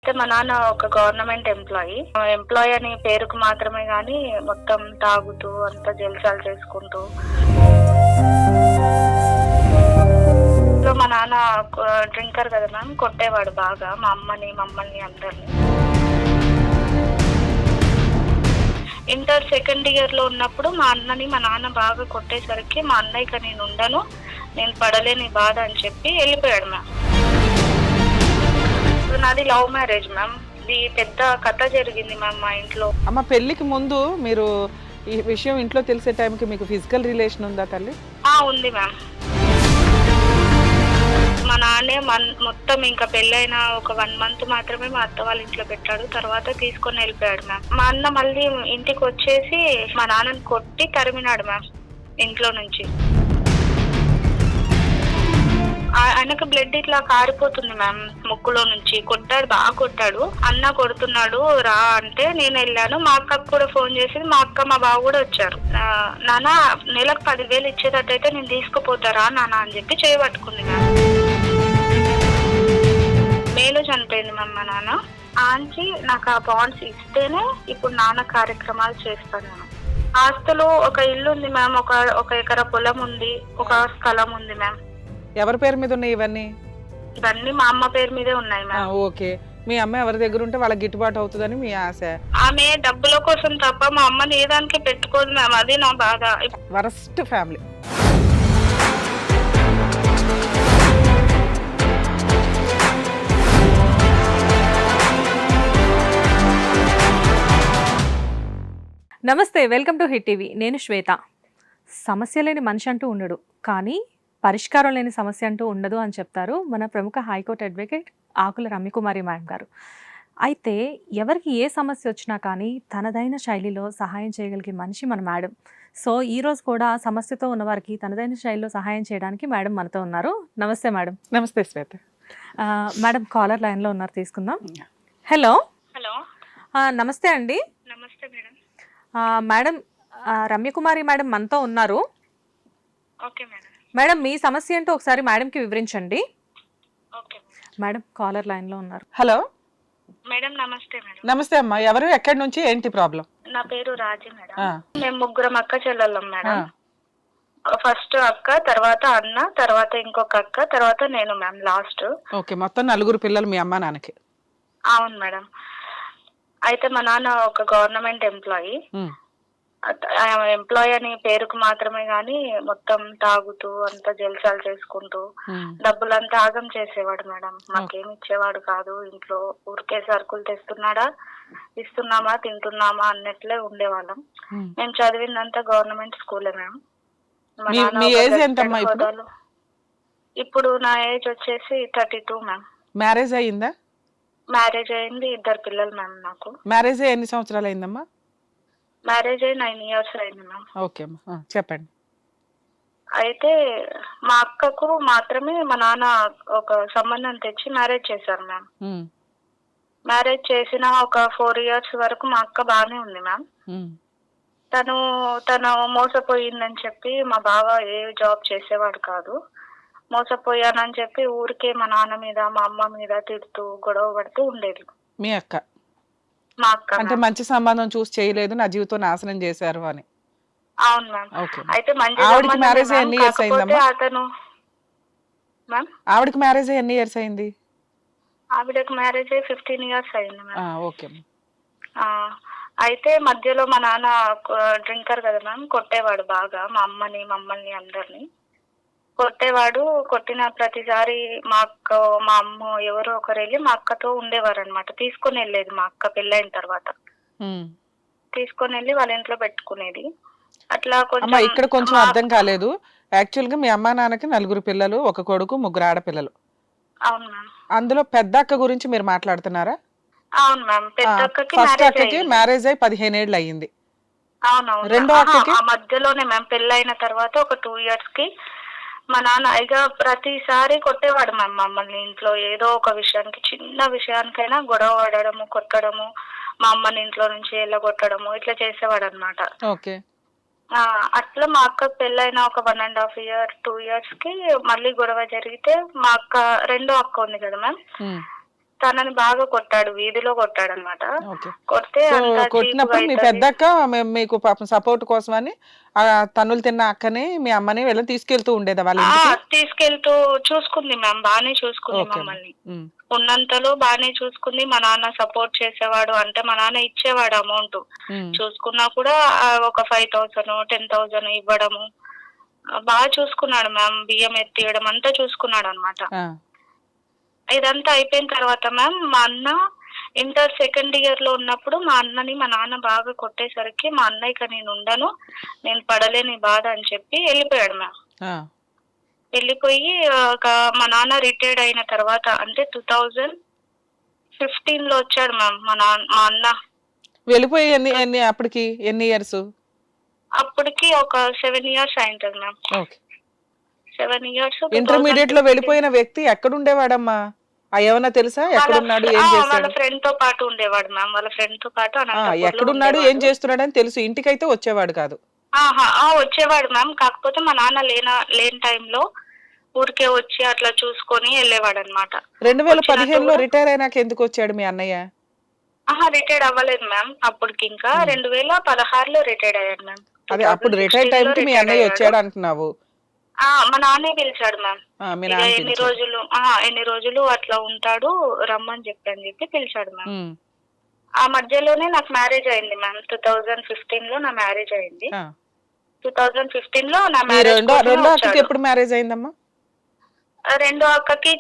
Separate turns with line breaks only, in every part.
అయితే మా నాన్న ఒక గవర్నమెంట్ ఎంప్లాయీ. ఎంప్లాయీ అని పేరుకు మాత్రమే గాని మొత్తం తాగుతూ అంతా జల్సాలు చేసుకుంటూ. మా నాన్న డ్రింకర్ కదా మ్యామ్, కొట్టేవాడు బాగా మా అమ్మని మమ్మల్ని అందరిని. ఇంటర్ సెకండ్ ఇయర్ లో ఉన్నప్పుడు మా అన్నని మా నాన్న బాగా కొట్టేసరికి మా అన్నయ్యకి నేను ఉండను, నేను పడలేని బాధ అని చెప్పి వెళ్ళిపోయాడు మ్యామ్. నాది లవ్ మ్యారేజ్ మ్యామ్. ఇది పెద్ద కథ జరిగింది మ్యామ్ మా ఇంట్లో.
అమ్మ, పెళ్లికి ముందు మీరు ఈ విషయం ఇంట్లో తెలిసే టైంకి మీకు ఫిజికల్ రిలేషన్ ఉందా తల్లి?
ఉంది మ్యామ్. మా నాన్నే మొత్తం ఇంకా పెళ్ళైన ఒక 1 month మాత్రమే మా అత్త వాళ్ళ ఇంట్లో పెట్టాడు, తర్వాత తీసుకొని వెళ్ళిపోయాడు మ్యామ్. మా అన్న మళ్ళీ ఇంటికి వచ్చేసి మా నాన్నని కొట్టి తరిమినాడు మ్యామ్ ఇంట్లో నుంచి. ఆయనకు బ్లడ్ ఇట్లా కారిపోతుంది మ్యామ్ ముక్కులో నుంచి. కొట్టాడు, బాగా కొట్టాడు. అన్న కొడుతున్నాడు రా అంటే నేను వెళ్ళాను. మా అక్కకు కూడా ఫోన్ చేసి మా అక్క మా బావ కూడా వచ్చారు. నాన్న నెలకు 10,000 ఇచ్చేటట్టయితే నేను తీసుకుపోతారా నాన్న అని చెప్పి చేయబట్టుకుంది మ్యామ్. మేలు చనిపోయింది మ్యామ్ మా నాన్న. ఆంచి నాకు ఆ బాండ్స్ ఇస్తేనే ఇప్పుడు నాన్న కార్యక్రమాలు చేస్తాను నేను. ఆస్తులు ఒక ఇల్లు ఉంది మ్యామ్, ఒక ఎకరా పొలం ఉంది, ఒక స్థలం ఉంది మ్యామ్.
ఎవరి పేరు మీద ఉన్నాయి ఇవన్నీ?
ఇవన్నీ మా అమ్మ పేరు మీదే ఉన్నాయి మ్యామ్.
ఓకే. మీ అమ్మ ఎవరి దగ్గర ఉంటే వాళ్ళకి గిట్టుబాటు అవుతుందని మీ ఆశ?
ఆమె డబ్బుల కోసం తప్ప మా అమ్మని ఏ దానికి పెట్టుకోదు మ్యామ్, అది నా బాధ.
Worst family.
నమస్తే, వెల్కమ్ టు హిట్ టీవీ. నేను శ్వేత. సమస్య లేని మనిషి అంటూ ఉండడు, కానీ పరిష్కారం లేని సమస్య అంటూ ఉండదు అని చెప్తారు మన ప్రముఖ హైకోర్టు అడ్వకేట్ ఆకుల రమ్యకుమారి మేడం గారు. అయితే ఎవరికి ఏ సమస్య వచ్చినా కానీ తనదైన శైలిలో సహాయం చేయగలిగే మనిషి మన మేడం. సో ఈరోజు కూడా సమస్యతో ఉన్నవారికి తనదైన శైలిలో సహాయం చేయడానికి మేడం మనతో ఉన్నారు. నమస్తే మేడం.
నమస్తే శ్వేత.
మేడం కాలర్ లైన్లో ఉన్నారు, తీసుకుందాం. హలో.
హలో,
నమస్తే అండి.
నమస్తే మేడం.
మేడం, రమ్యకుమారి మేడం మనతో ఉన్నారు.
Okay madam.
మేడం, మీ సమస్య ఏంటో ఒకసారి మేడంకి వివరించండి.
ఓకే
మేడం కాలర్ లైన్లో ఉన్నారు.
Hello
madam. నమస్తే మేడం.
నమస్తే అమ్మా. ఎవరు, ఎక్కడి నుంచి, ఏంటి ప్రాబ్లం?
నా పేరు రాజీ మేడం. మేము 3 అక్క చెల్లెళ్ళం మేడం. ఫస్ట్ అక్క, తర్వాత అన్న, తర్వాత ఇంకొక అక్క, తర్వాత నేను మ్యామ్ లాస్ట్.
ఓకే, మొత్తం 4 పిల్లలు మీ అమ్మ నాన్నకి?
అవును మేడం. అయితే మా నాన్న ఒక గవర్నమెంట్ ఎంప్లాయీ. ఎంప్లాయీ అని పేరుకు మాత్రమే గాని మొత్తం తాగుతూ అంతా జల్సాలు చేసుకుంటూ డబ్బులంతా ఆగం చేసేవాడు మేడం. మాకేమి ఇచ్చేవాడు కాదు. ఇంట్లో ఊరికే సరుకులు తెస్తున్నాడా, ఇస్తున్నామా, తింటున్నామా అన్నట్లే ఉండేవాళ్ళం. నేను చదివిందంతా గవర్నమెంట్ స్కూలే మ్యామ్. ఇప్పుడు నా ఏజ్ వచ్చేసి 32 మ్యామ్.
మ్యారేజ్ అయ్యిందా?
మ్యారేజ్ అయింది, 2 పిల్లలు మ్యామ్ నాకు.
మ్యారేజ్ ఎన్ని సంవత్సరాలు అయిందమ్మా?
మ్యారేజ్ అయ్యి 9 years అయింది మ్యామ్.
ఓకే అమ్మా, చెప్పండి.
అయితే మా అక్కకు మాత్రమే మా నాన్న ఒక సంబంధం తెచ్చి మ్యారేజ్ చేశారు మ్యామ్. మ్యారేజ్ చేసిన ఒక 4 years వరకు మా అక్క బాగానే ఉంది మ్యామ్. తను మోసపోయిందని చెప్పి మా బావ ఏ జాబ్ చేసేవాడు కాదు. మోసపోయానని చెప్పి ఊరికే మా నాన్న మీద మా అమ్మ మీద తిడుతూ గొడవ పడుతూ ఉండేది.
మీ అక్క?
మా అక్క
అంటే మంచి సంబంధం చూసి చేయలేదు, నా జీవితం నాశనం చేశారు అని?
అవును మ్యామ్.
అయితే ఆవిడకి మ్యారేజ్ ఎన్ని ఇయర్స్ అయిందమ్మా?
అతను మ్యామ్,
ఆవిడకి మ్యారేజ్ ఎన్ని ఇయర్స్ అయింది?
ఆవిడకి మ్యారేజ్ 15 years అయింది మ్యామ్.
ఓకే.
అయితే మధ్యలో మా నాన్న డ్రింకర్ కదా మ్యామ్, కొట్టేవాడు బాగా మా అమ్మని మమ్మల్ని అందరిని. కొట్టేవాడు. కొట్టిన ప్రతిసారి మా అక్క మా అమ్మ ఎవరో ఒకరు వెళ్ళి మా అక్కతో ఉండేవారు అనమాట. తీసుకొని వెళ్ళేది మా అక్క పెళ్ళైన తర్వాత. తీసుకొని వెళ్ళి వాళ్ళ ఇంట్లో పెట్టుకునేది. అట్లా
ఇక్కడ కొంచెం అర్థం కాలేదు. యాక్చువల్ గా మీ అమ్మా నాన్నకి 4 పిల్లలు, 1 కొడుకు, 3 ఆడపిల్లలు.
అవును మ్యామ్. అందులో
పెద్ద అక్క గురించి మీరు మాట్లాడుతున్నారా?
అవును మ్యామ్. పెద్ద
ఫస్ట్ అక్కకి మ్యారేజ్ అయ్యి 15 ఏళ్ళు అయ్యింది.
అవునవును.
రెండో అక్కకి
మధ్యలోనే మ్యామ్ పెళ్ళైన తర్వాత ఒక 2 years కి మా నాన్న ఇక ప్రతిసారి కొట్టేవాడు మ్యామ్ మమ్మల్ని. ఇంట్లో ఏదో ఒక విషయానికి, చిన్న విషయానికైనా గొడవ పడడము, కొట్టడము, మా అమ్మని ఇంట్లో నుంచి వెళ్ళగొట్టడము ఇట్లా చేసేవాడు అనమాట. అట్లా మా అక్క పెళ్ళైన ఒక 1.5 year 2 years కి మళ్ళీ గొడవ జరిగితే మా అక్క రెండో అక్క ఉంది కదా మ్యామ్, తనని బాగా కొట్టాడు, వీధిలో కొట్టాడు అనమాట.
ఓకే.
కొడితే
సో
అంత
కొట్టినప్పుడు మీ
చీపుగా
పెద్దక్క మీకు పాపం సపోర్ట్ కోసమని ఆ తన్నులు తిన్న అక్కని మీ అమ్మని వీళ్ళని తీసుకెళ్తూ ఉండేదా వాళ్ళ ఇంటికి?
తీసుకెళ్తూ చూసుకుంది మ్యామ్, బానే చూసుకుంది
ఓకే.
మమ్మల్ని.
ఉమ్,
ఉన్నంతలో బానే చూసుకుంది. మా నాన్న సపోర్ట్ చేసేవాడు, అంటే మా నాన్న ఇచ్చేవాడు అమౌంట్.
ఉమ్,
చూసుకున్నా కూడా ఒక 5,000 10,000 ఇవ్వడము. బాగా చూసుకున్నాడు మ్యామ్. బియ్యం ఎత్తియడం అంతా చూసుకున్నాడు అనమాట.
ఆ,
ఇదంతా అయిపోయిన తర్వాత మ్యామ్ మా అన్న ఇంటర్ సెకండ్ ఇయర్ లో ఉన్నప్పుడు మా అన్నని మా నాన్న బాగా కొట్టేసరికి మా అన్నయ్యకి నేను ఉండను, నేను పడలేని బాధ అని చెప్పి వెళ్ళిపోయాడు మ్యామ్.
ఆ.
వెళ్ళిపోయి మా నాన్న రిటైర్డ్ అయిన తర్వాత అంటే 2015 లో వచ్చాడు మ్యామ్ మా అన్న.
వెళ్ళిపోయి అప్పటికి ఎన్ని ఇయర్స్?
అప్పటికి ఒక 7 years అయింటది మ్యామ్.
ఓకే.
7 years.
ఇంటర్మీడియట్ లో వెళ్ళిపోయిన వ్యక్తి ఎక్కడుండేవాడమ్మా? ఏమన్నా తెలుసా? ఎక్కడున్నాడు, ఏం
వాళ్ళ
చేశాడు?
ఫ్రెండ్ తో పాటు ఉండేవాడు మ్యామ్. వాళ్ళ ఫ్రెండ్ తో పాటు అనంతపూర్లో
ఎక్కడున్నాడు, ఏం
ఉండేవాడు.
చేస్తున్నాడు అని తెలుసు, ఇంటికైతే వచ్చేవాడు కాదు.
వచ్చేవాడు మ్యామ్. కాకపోతే మా నాన్న లేని టైంలో ఊరికే వచ్చి అట్లా చూసుకొని వెళ్ళేవాడు అనమాట.
2015లో రిటైర్ అయినాక ఎందుకు వచ్చాడు మీ అన్నయ్య?
రిటైర్డ్ అవ్వలేదు మ్యామ్ అప్పటికి. ఇంకా 2016లో రిటైర్డ్ అయ్యాడు మ్యామ్.
అదే అప్పుడు రిటైర్ టైం కి మీ అన్నయ్య వచ్చాడు అంటున్నావు.
మా నాన్నే పిలిచాడు మ్యామ్.
మీ
ఇక
నాన్న
ఎన్ని రోజులు అట్లా ఉంటాడు రమ్మని చెప్పి పిలిచాడు మ్యామ్.
ఉమ్,
ఆ మధ్యలోనే నాకు మ్యారేజ్ అయింది మ్యామ్. 2015లో నా మ్యారేజ్ అయింది.
ఆ.
2015లో నా
మీ
మ్యారేజ్
రెండో అక్కకి ఎప్పుడు మ్యారేజ్ అయిందమ్మా?
రెండో అక్కకి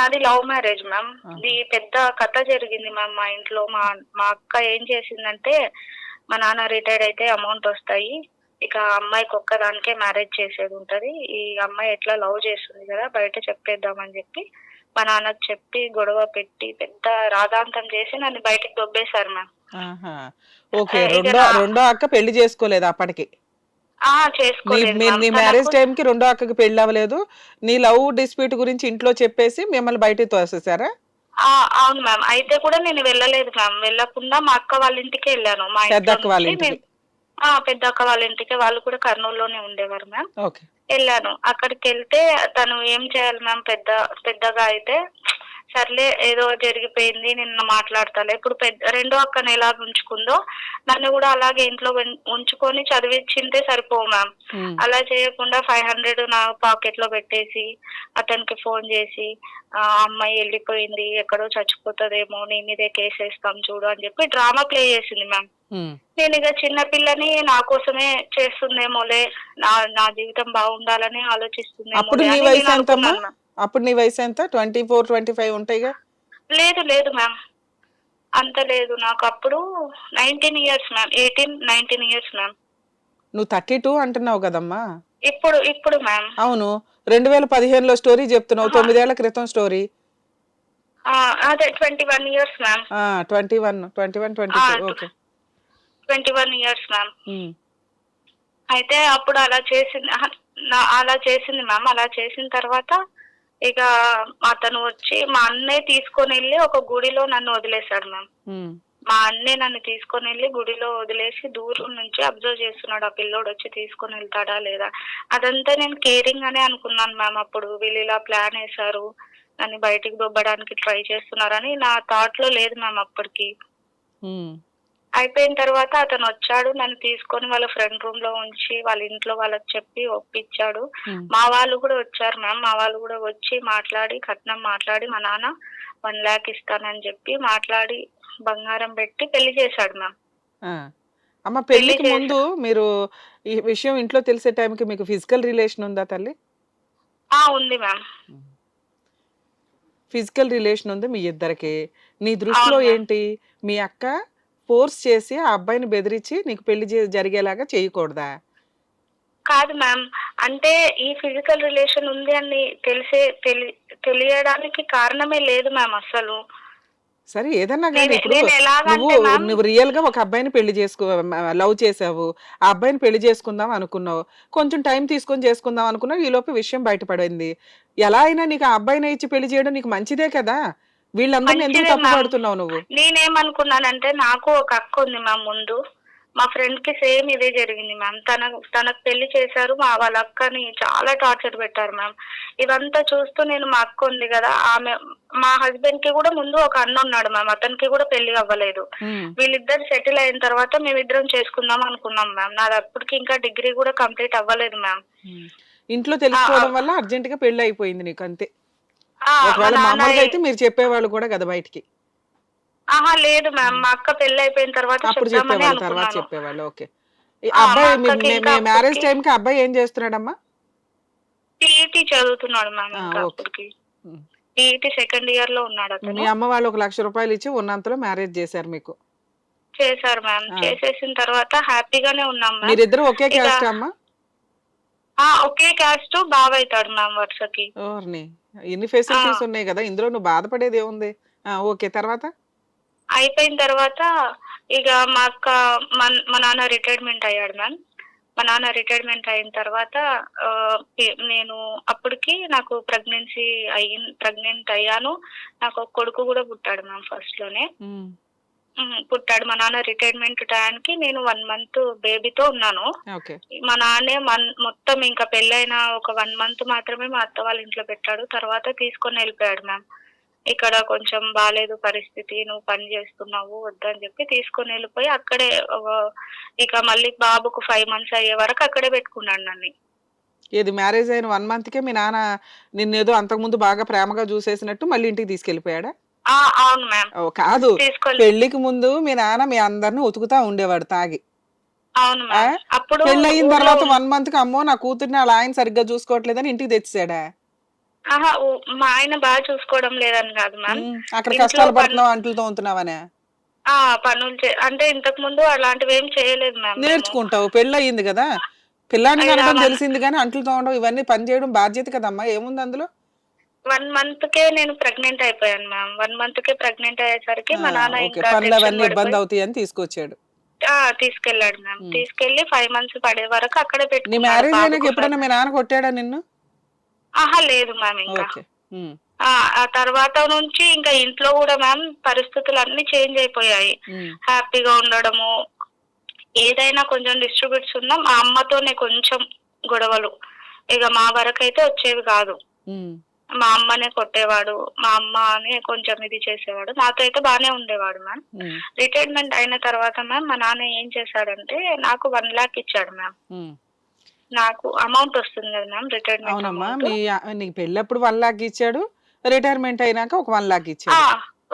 నాది లవ్ మ్యారేజ్ మ్యామ్. ఇది పెద్ద కథ జరిగింది మ్యామ్ మా ఇంట్లో. మా అక్క ఏం చేసిందంటే, మా నాన్న రిటైర్డ్ అయితే అమౌంట్ వస్తాయి, ఇక అమ్మాయికి ఒక్కదానికే మ్యారేజ్ చేసేది ఉంటది, ఈ అమ్మాయి ఎట్లా లవ్ చేస్తుంది కదా బయట చెప్పేద్దామని చెప్పి మా నాన్నకి చెప్పి గొడవ పెట్టి పెద్ద రాధాంతం చేసి నన్ను బయటకు దొబ్బేశారు మ్యామ్.
ఓకే. రెండో అక్క పెళ్లి చేసుకోలేదు అప్పటికి?
చేసుకోలేదు
నీ మ్యారేజ్ టైం కి రెండో అక్కకి పెళ్లి అవ్వలేదు. నీ లవ్ డిస్ప్యూట్ గురించి ఇంట్లో చెప్పేసి మిమ్మల్ని బయటకు తోసేసారా?
అవును మ్యామ్. అయితే కూడా నేను వెళ్ళలేదు మ్యామ్. వెళ్ళకుండా మా అక్క వాళ్ళ ఇంటికి వెళ్ళాను. మా
పెద్దక్క వాళ్ళ ఇంటికి?
పెద్ద అక్క వాళ్ళ ఇంటికి. వాళ్ళు కూడా కర్నూలులోనే ఉండేవారు మ్యామ్.
ఓకే.
వెళ్ళాను. అక్కడికి వెళ్తే తను ఏం చేయాలి మ్యామ్, పెద్దగా అయితే సర్లే ఏదో జరిగిపోయింది నిన్న మాట్లాడతాలే. ఇప్పుడు రెండో అక్కని ఎలా ఉంచుకుందో నన్ను కూడా అలాగే ఇంట్లో ఉంచుకొని చదివించింటే సరిపోవు మ్యామ్. అలా చేయకుండా 500 నా పాకెట్ లో పెట్టేసి అతనికి ఫోన్ చేసి అమ్మాయి వెళ్ళిపోయింది, ఎక్కడో చచ్చిపోతుందేమో, నీ మీదే కేసేస్తాం చూడు అని చెప్పి డ్రామా ప్లే చేసింది మ్యామ్. నేను ఇక చిన్నపిల్లని నా కోసమే చేస్తుందేమోలే, నా జీవితం బాగుండాలని ఆలోచిస్తుందేమో.
అప్పుడు నీ వయసు ఎంతమ్మా? అప్పుడు నీ వయసు ఎంత? 24, 25 ఉంటాయిగా?
లేదు మ్యామ్, అంత లేదు. నాకు అప్పుడు 19 years మ్యామ్. 18, 19 years ma'am.
నువ్వు 32 అంటున్నావు కదమ్మా
ఇప్పుడు మ్యామ్.
అవును. 2015లో స్టోరీ చెప్తున్నావు, 9 ఏళ్ల క్రితం స్టోరీ.
అదే 21 years ma'am.
21, 22. Okay.
21 years ma'am. అయితే అప్పుడు అలా చేసింది మ్యామ్. అలా చేసిన తర్వాత ఇక అతను వచ్చి మా అన్నయ్య తీసుకొని వెళ్ళి ఒక గుడిలో నన్ను వదిలేశాడు మ్యామ్. మా అన్నయ్య నన్ను తీసుకొని వెళ్ళి గుడిలో వదిలేసి దూరం నుంచి అబ్జర్వ్ చేస్తున్నాడు, ఆ పిల్లోడు వచ్చి తీసుకొని వెళ్తాడా లేదా. అదంతా నేను కేరింగ్ అనే అనుకున్నాను మ్యామ్. అప్పుడు వీళ్ళు ఇలా ప్లాన్ వేశారు, నన్ను బయటికి దొబ్బడానికి ట్రై చేస్తున్నారని నా థాట్ లో లేదు మ్యామ్ అప్పటికి. అయిపోయిన తర్వాత అతను వచ్చాడు, నన్ను తీసుకొని వాళ్ళ ఫ్రెండ్ రూమ్ లో ఉంచి వాళ్ళ ఇంట్లో వాళ్ళకి చెప్పి ఒప్పించాడు. మా వాళ్ళు కూడా వచ్చారు మ్యామ్. మా వాళ్ళు కూడా వచ్చి మాట్లాడి కట్నం మాట్లాడి మా నాన్న 1 lakh ఇస్తానని చెప్పి మాట్లాడి బంగారం పెట్టి పెళ్లి చేశాడు మ్యామ్.
అమ్మ పెళ్లికి ముందు మీరు ఈ విషయం ఇంట్లో తెలిసే టైంకి మీకు ఫిజికల్ రిలేషన్ ఉందా తల్లి?
ఉంది మ్యామ్.
ఫిజికల్ రిలేషన్ ఉంది మీ ఇద్దరికి. నీ దృష్టిలో ఏంటి, మీ అక్క ఫోర్స్ చేసి ఆ అబ్బాయిని బెదిరించి నీకు పెళ్లి జరిగేలాగా చేయకూడదా?
కాదు మ్యామ్, అంటే ఈ ఫిజికల్ రిలేషన్ ఉంది అని తెలియడానికి కారణమే లేదు మ్యామ్ అసలు.
సరే ఏదన్నా కానీ ఇప్పుడు నువ్వు రియల్ గా ఒక అబ్బాయిని పెళ్లి లవ్ చేసావు, ఆ అబ్బాయిని పెళ్లి చేసుకుందాం అనుకున్నావు, కొంచెం టైం తీసుకొని చేసుకుందాం అనుకున్నావు, ఈ లోపు విషయం బయటపడింది. ఎలా అయినా నీకు ఆ అబ్బాయిని ఇచ్చి పెళ్లి చేయడం నీకు మంచిదే కదా. వీళ్ళందరినీ ఎందుకు తప్పుపడుతున్నావు నువ్వు?
నేనేమనుకున్నానంటే నాకు ఒక అక్క ఉంది మ్యామ్ ముందు. మా ఫ్రెండ్ కి సేమ్ ఇదే జరిగింది మ్యామ్. తనకు పెళ్లి చేశారు. వాళ్ళ అక్కని చాలా టార్చర్ పెట్టారు మ్యామ్. ఇదంతా చూస్తూ నేను, మా అక్క ఉంది కదా, మా హస్బెండ్ కి కూడా ముందు ఒక అన్న ఉన్నాడు మ్యామ్. అతనికి కూడా పెళ్లి అవ్వలేదు. వీళ్ళిద్దరు సెటిల్ అయిన తర్వాత మేమిద్దరం చేసుకుందాం అనుకున్నాం మ్యామ్. నాది అప్పటికి ఇంకా డిగ్రీ కూడా కంప్లీట్ అవ్వలేదు మ్యామ్.
ఇంట్లో తెలుసుకోవడం వల్ల అర్జెంట్ గా పెళ్లి అయిపోయింది నీకు, అంతే.
మా
ఒకవేళ
నాన్న
మామూలుగా అయితే మీరు చెప్పేవాళ్ళు కూడా కదా బయటికి.
లేదు మ్యామ్. మా అక్క పెళ్లి అయిపోయిన తర్వాత
అప్పుడు
చెప్దామని
చెప్పేవాళ్ళు, తర్వాత
అనుకున్నాను.
చెప్పేవాళ్ళు. ఓకే.
మా
అబ్బాయి
అక్కకి ఇంకా
మ్యారేజ్
అప్పటికి
టైం కి అబ్బాయి ఏం చేస్తున్నాడమ్మా?
టీఈటీ చదువుతున్నాడు మ్యామ్. ఇంకా
ఓకే.
అప్పటికి టీఈటీ సెకండ్ ఇయర్ లో ఉన్నాడు
మీ
అతను.
అమ్మ వాళ్ళు 1,00,000 రూపాయలు ఇచ్చి ఉన్నంతలో మ్యారేజ్ చేశారు మీకు.
చేశారు మ్యామ్. చేసేసిన తర్వాత హ్యాపీగానే ఉన్నాం మ్యామ్.
మీరిద్దరు ఒకే
ఇక
క్యాస్ట్ అమ్మా?
ఒకే క్యాస్ట్ బావ అవుతాడు మ్యామ్ వరుసకి.
ఓర్ని, ఇన్ని ఫెసిలిటీస్ ఉన్నాయి కదా, ఇందులో నువ్వు బాధపడేది ఏముంది? ఓకే, తర్వాత
అయిపోయిన తర్వాత ఇక మా అక్క, మా నాన్న రిటైర్మెంట్ అయ్యాడు మ్యామ్. మా నాన్న రిటైర్మెంట్ అయిన తర్వాత నేను అప్పటికి నాకు ప్రెగ్నెంట్ అయ్యాను. నాకు ఒక కొడుకు కూడా పుట్టాడు మ్యామ్ ఫస్ట్ లోనే. పుట్టాడు. మా నాన్న రిటైర్మెంట్ టైంకి నేను 1 month బేబీతో ఉన్నాను. మా నాన్నే మొత్తం ఇంకా పెళ్ళైన ఒక 1 month మాత్రమే మా అత్త వాళ్ళ ఇంట్లో పెట్టాడు. తర్వాత తీసుకొని వెళ్ళిపోయాడు మ్యామ్. ఇక్కడ కొంచెం బాలేదు పరిస్థితి, నువ్వు పని చేస్తున్నావు వద్దని చెప్పి తీసుకొని వెళ్ళిపోయి అక్కడే ఇక మళ్ళీ బాబుకు 5 months అయ్యే వరకు అక్కడే పెట్టుకున్నాడు నన్ను.
ఏది మ్యారేజ్ అయిన 1 month కే మీ నాన్న నిన్నేదో అంతకుముందు బాగా ప్రేమగా చూసేసినట్టు మళ్ళీ ఇంటికి తీసుకెళ్లిపోయాడా?
అవును మ్యామ్.
కాదు, పెళ్లికి ముందు మీ నాన్న మీ అందరిని ఉతుకుతా ఉండేవాడు తాగి.
అవును మ్యామ్. అప్పుడు
పెళ్ళయిన తర్వాత 1 month కి అమ్మో నా కూతుర్ని అలా ఆయన సరిగ్గా చూసుకోవట్లేదని ఇంటికి తెచ్చాడా?
మా ఆయన బాగా చూసుకోవడం లేదని కాదు మ్యామ్.
అక్కడ కష్టాలు పడుతున్నావు, అంట్లు తోముతున్నావనే?
పనులు అంటే ఇంతకు ముందు అలాంటివి ఏం చేయలేదు మ్యామ్.
నేర్చుకుంటావు, పెళ్ళి అయ్యింది కదా, పిల్లాన్ని కనడం తెలిసింది కానీ అంట్లు తోమడం ఇవన్నీ పని చేయడం బాధ్యత కదమ్మా. ఏముంది అందులో?
1 month కే నేను ప్రెగ్నెంట్ అయిపోయాను మ్యామ్. 1 month కే ప్రెగ్నెంట్ అయ్యేసరికి మా నాన్న ఇంకా
పనులు అవన్నీ ఇబ్బంది అవుతాయి అని తీసుకొచ్చాడు.
తీసుకెళ్లాడు మ్యామ్. తీసుకెళ్లి 5 months పడే వరకు అక్కడే
నీ
పెట్టుకున్నాడు.
మ్యారేజ్ అయినాక ఎప్పుడైనా మీ నాన్న కొట్టాడా నిన్ను?
లేదు మ్యామ్. ఇంకా ఆ తర్వాత నుంచి ఇంకా ఇంట్లో కూడా మ్యామ్ పరిస్థితులు అన్ని చేంజ్ అయిపోయాయి. హ్యాపీగా ఉండడము, ఏదైనా కొంచెం డిస్ట్రిబ్యూట్స్ ఉన్నా మా అమ్మతోనే కొంచెం గొడవలు, ఇక మా వరకు అయితే వచ్చేవి కాదు. మా అమ్మనే కొట్టేవాడు, మా అమ్మనే కొంచెం ఇది చేసేవాడు. నాతో అయితే బానే ఉండేవాడు మ్యామ్. రిటైర్మెంట్ అయిన తర్వాత మ్యామ్ మా నాన్న ఏం చేశాడంటే నాకు 1 lakh ఇచ్చాడు మ్యామ్. నాకు అమౌంట్ వస్తుంది కదా మ్యామ్ రిటైర్మెంట్.
అవునమ్మా, నీకు పెళ్ళప్పుడు 1 lakh ఇచ్చాడు, రిటైర్మెంట్ అయినాక ఒక 1 lakh ఇచ్చాడు.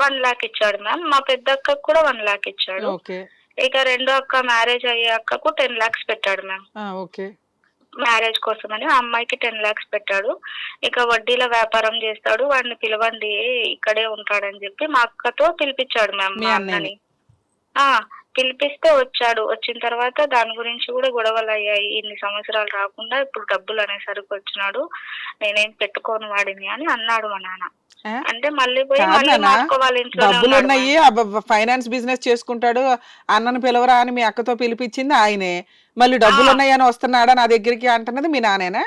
1 lakh ఇచ్చాడు మ్యామ్. మా పెద్ద అక్కకు కూడా 1 lakh ఇచ్చాడు. ఇక రెండో అక్క మ్యారేజ్ అయ్యే అక్కకు 10 lakhs పెట్టాడు మ్యామ్. మ్యారేజ్ కోసం అని ఆ అమ్మాయికి 10 lakhs పెట్టాడు. ఇక వడ్డీల వ్యాపారం చేస్తాడు, వాడిని పిలవండి ఇక్కడే ఉంటాడని చెప్పి మా అక్కతో పిలిపించాడు మ్యామ్ మా అన్నని. పిలిపిస్తే వచ్చాడు. వచ్చిన తర్వాత దాని గురించి కూడా గొడవలు అయ్యాయి. ఇన్ని సంవత్సరాలు రాకుండా ఇప్పుడు డబ్బులు అనేసరికి వచ్చినాడు, నేనేం పెట్టుకోను వాడిని అని అన్నాడు మా నాన్న. అంటే మళ్ళీ పోయి
డబ్బులు ఉన్నాయి, ఫైనాన్స్ బిజినెస్ చేసుకుంటాడు, అన్నను పిలవరా అని మీ అక్కతో పిలిపించింది ఆయనే, మళ్ళీ డబ్బులు ఉన్నాయి అని వస్తున్నాడా నా దగ్గరికి అంటున్నది మీ నానేనా?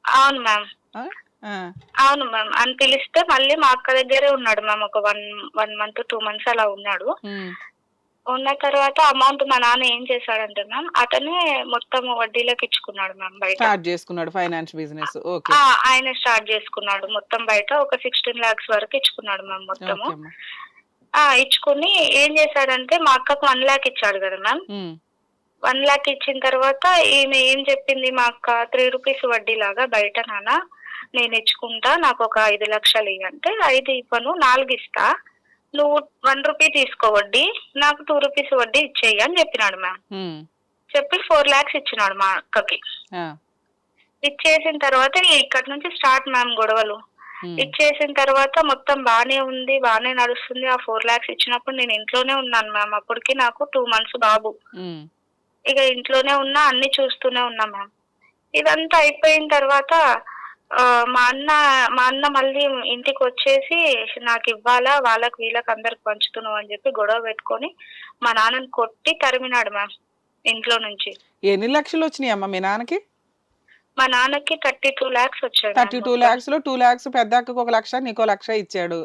అవును మ్యామ్. అవును మ్యామ్. అని పిలిస్తే మళ్ళీ మా అక్క దగ్గరే ఉన్నాడు మ్యామ్. ఒక 1 month 2 months అలా ఉన్నాడు. ఉన్న తర్వాత అమౌంట్ మా నాన్న ఏం చేశాడంటే మ్యామ్ అతనే మొత్తం వడ్డీలోకి ఇచ్చుకున్నాడు మ్యామ్. బయట
స్టార్ట్ చేసుకున్నాడు ఫైనాన్స్ బిజినెస్.
ఆయన స్టార్ట్ చేసుకున్నాడు మొత్తం. బయట ఒక 16 lakhs వరకు ఇచ్చుకున్నాడు మ్యామ్ మొత్తము. ఇచ్చుకుని ఏం చేశాడంటే మా అక్కకు 1 lakh ఇచ్చాడు కదా మ్యామ్. 1 lakh ఇచ్చిన తర్వాత ఈమె ఏం చెప్పింది మా అక్క, 3 rupees వడ్డీ లాగా బయట నాన్న నేను ఇచ్చుకుంటా, నాకు ఒక 5 లక్షలు ఇవ్వంటే 5 ఇవ్వను 4 ఇస్తా, నువ్వు 1 rupee తీసుకో వడ్డీ, నాకు 2 rupees వడ్డీ ఇచ్చేయి అని చెప్పినాడు మ్యామ్. చెప్పి 4 lakhs ఇచ్చినాడు మా అక్కకి. ఇచ్చేసిన తర్వాత ఇక్కడ నుంచి స్టార్ట్ మ్యామ్ గొడవలు. ఇచ్చేసిన తర్వాత మొత్తం బానే ఉంది, బానే నడుస్తుంది. ఆ 4 lakhs ఇచ్చినప్పుడు నేను ఇంట్లోనే ఉన్నాను మ్యామ్. అప్పటికి నాకు 2 months బాబు. ఇక ఇంట్లోనే ఉన్నా, అన్ని చూస్తూనే ఉన్నా మ్యామ్. ఇదంతా అయిపోయిన తర్వాత మా అన్న మళ్ళీ ఇంటికి వచ్చేసి నాకు ఇవ్వాలా, వాళ్ళకి వీళ్ళకి అందరికి పంచుతున్నావు అని చెప్పి గొడవ పెట్టుకొని మా నాన్నని కొట్టి తరిమినాడు మ్యామ్ ఇంట్లో నుంచి.
ఎన్ని లక్షలు వచ్చినాయి అమ్మా మీ నాన్నకి?
మా నాన్నకి 32 lakhs వచ్చాయి.
32 lakhs లో 2 lakhs పెద్ద అక్కకు 1 లక్ష, నీకో 1 లక్ష ఇచ్చాడు.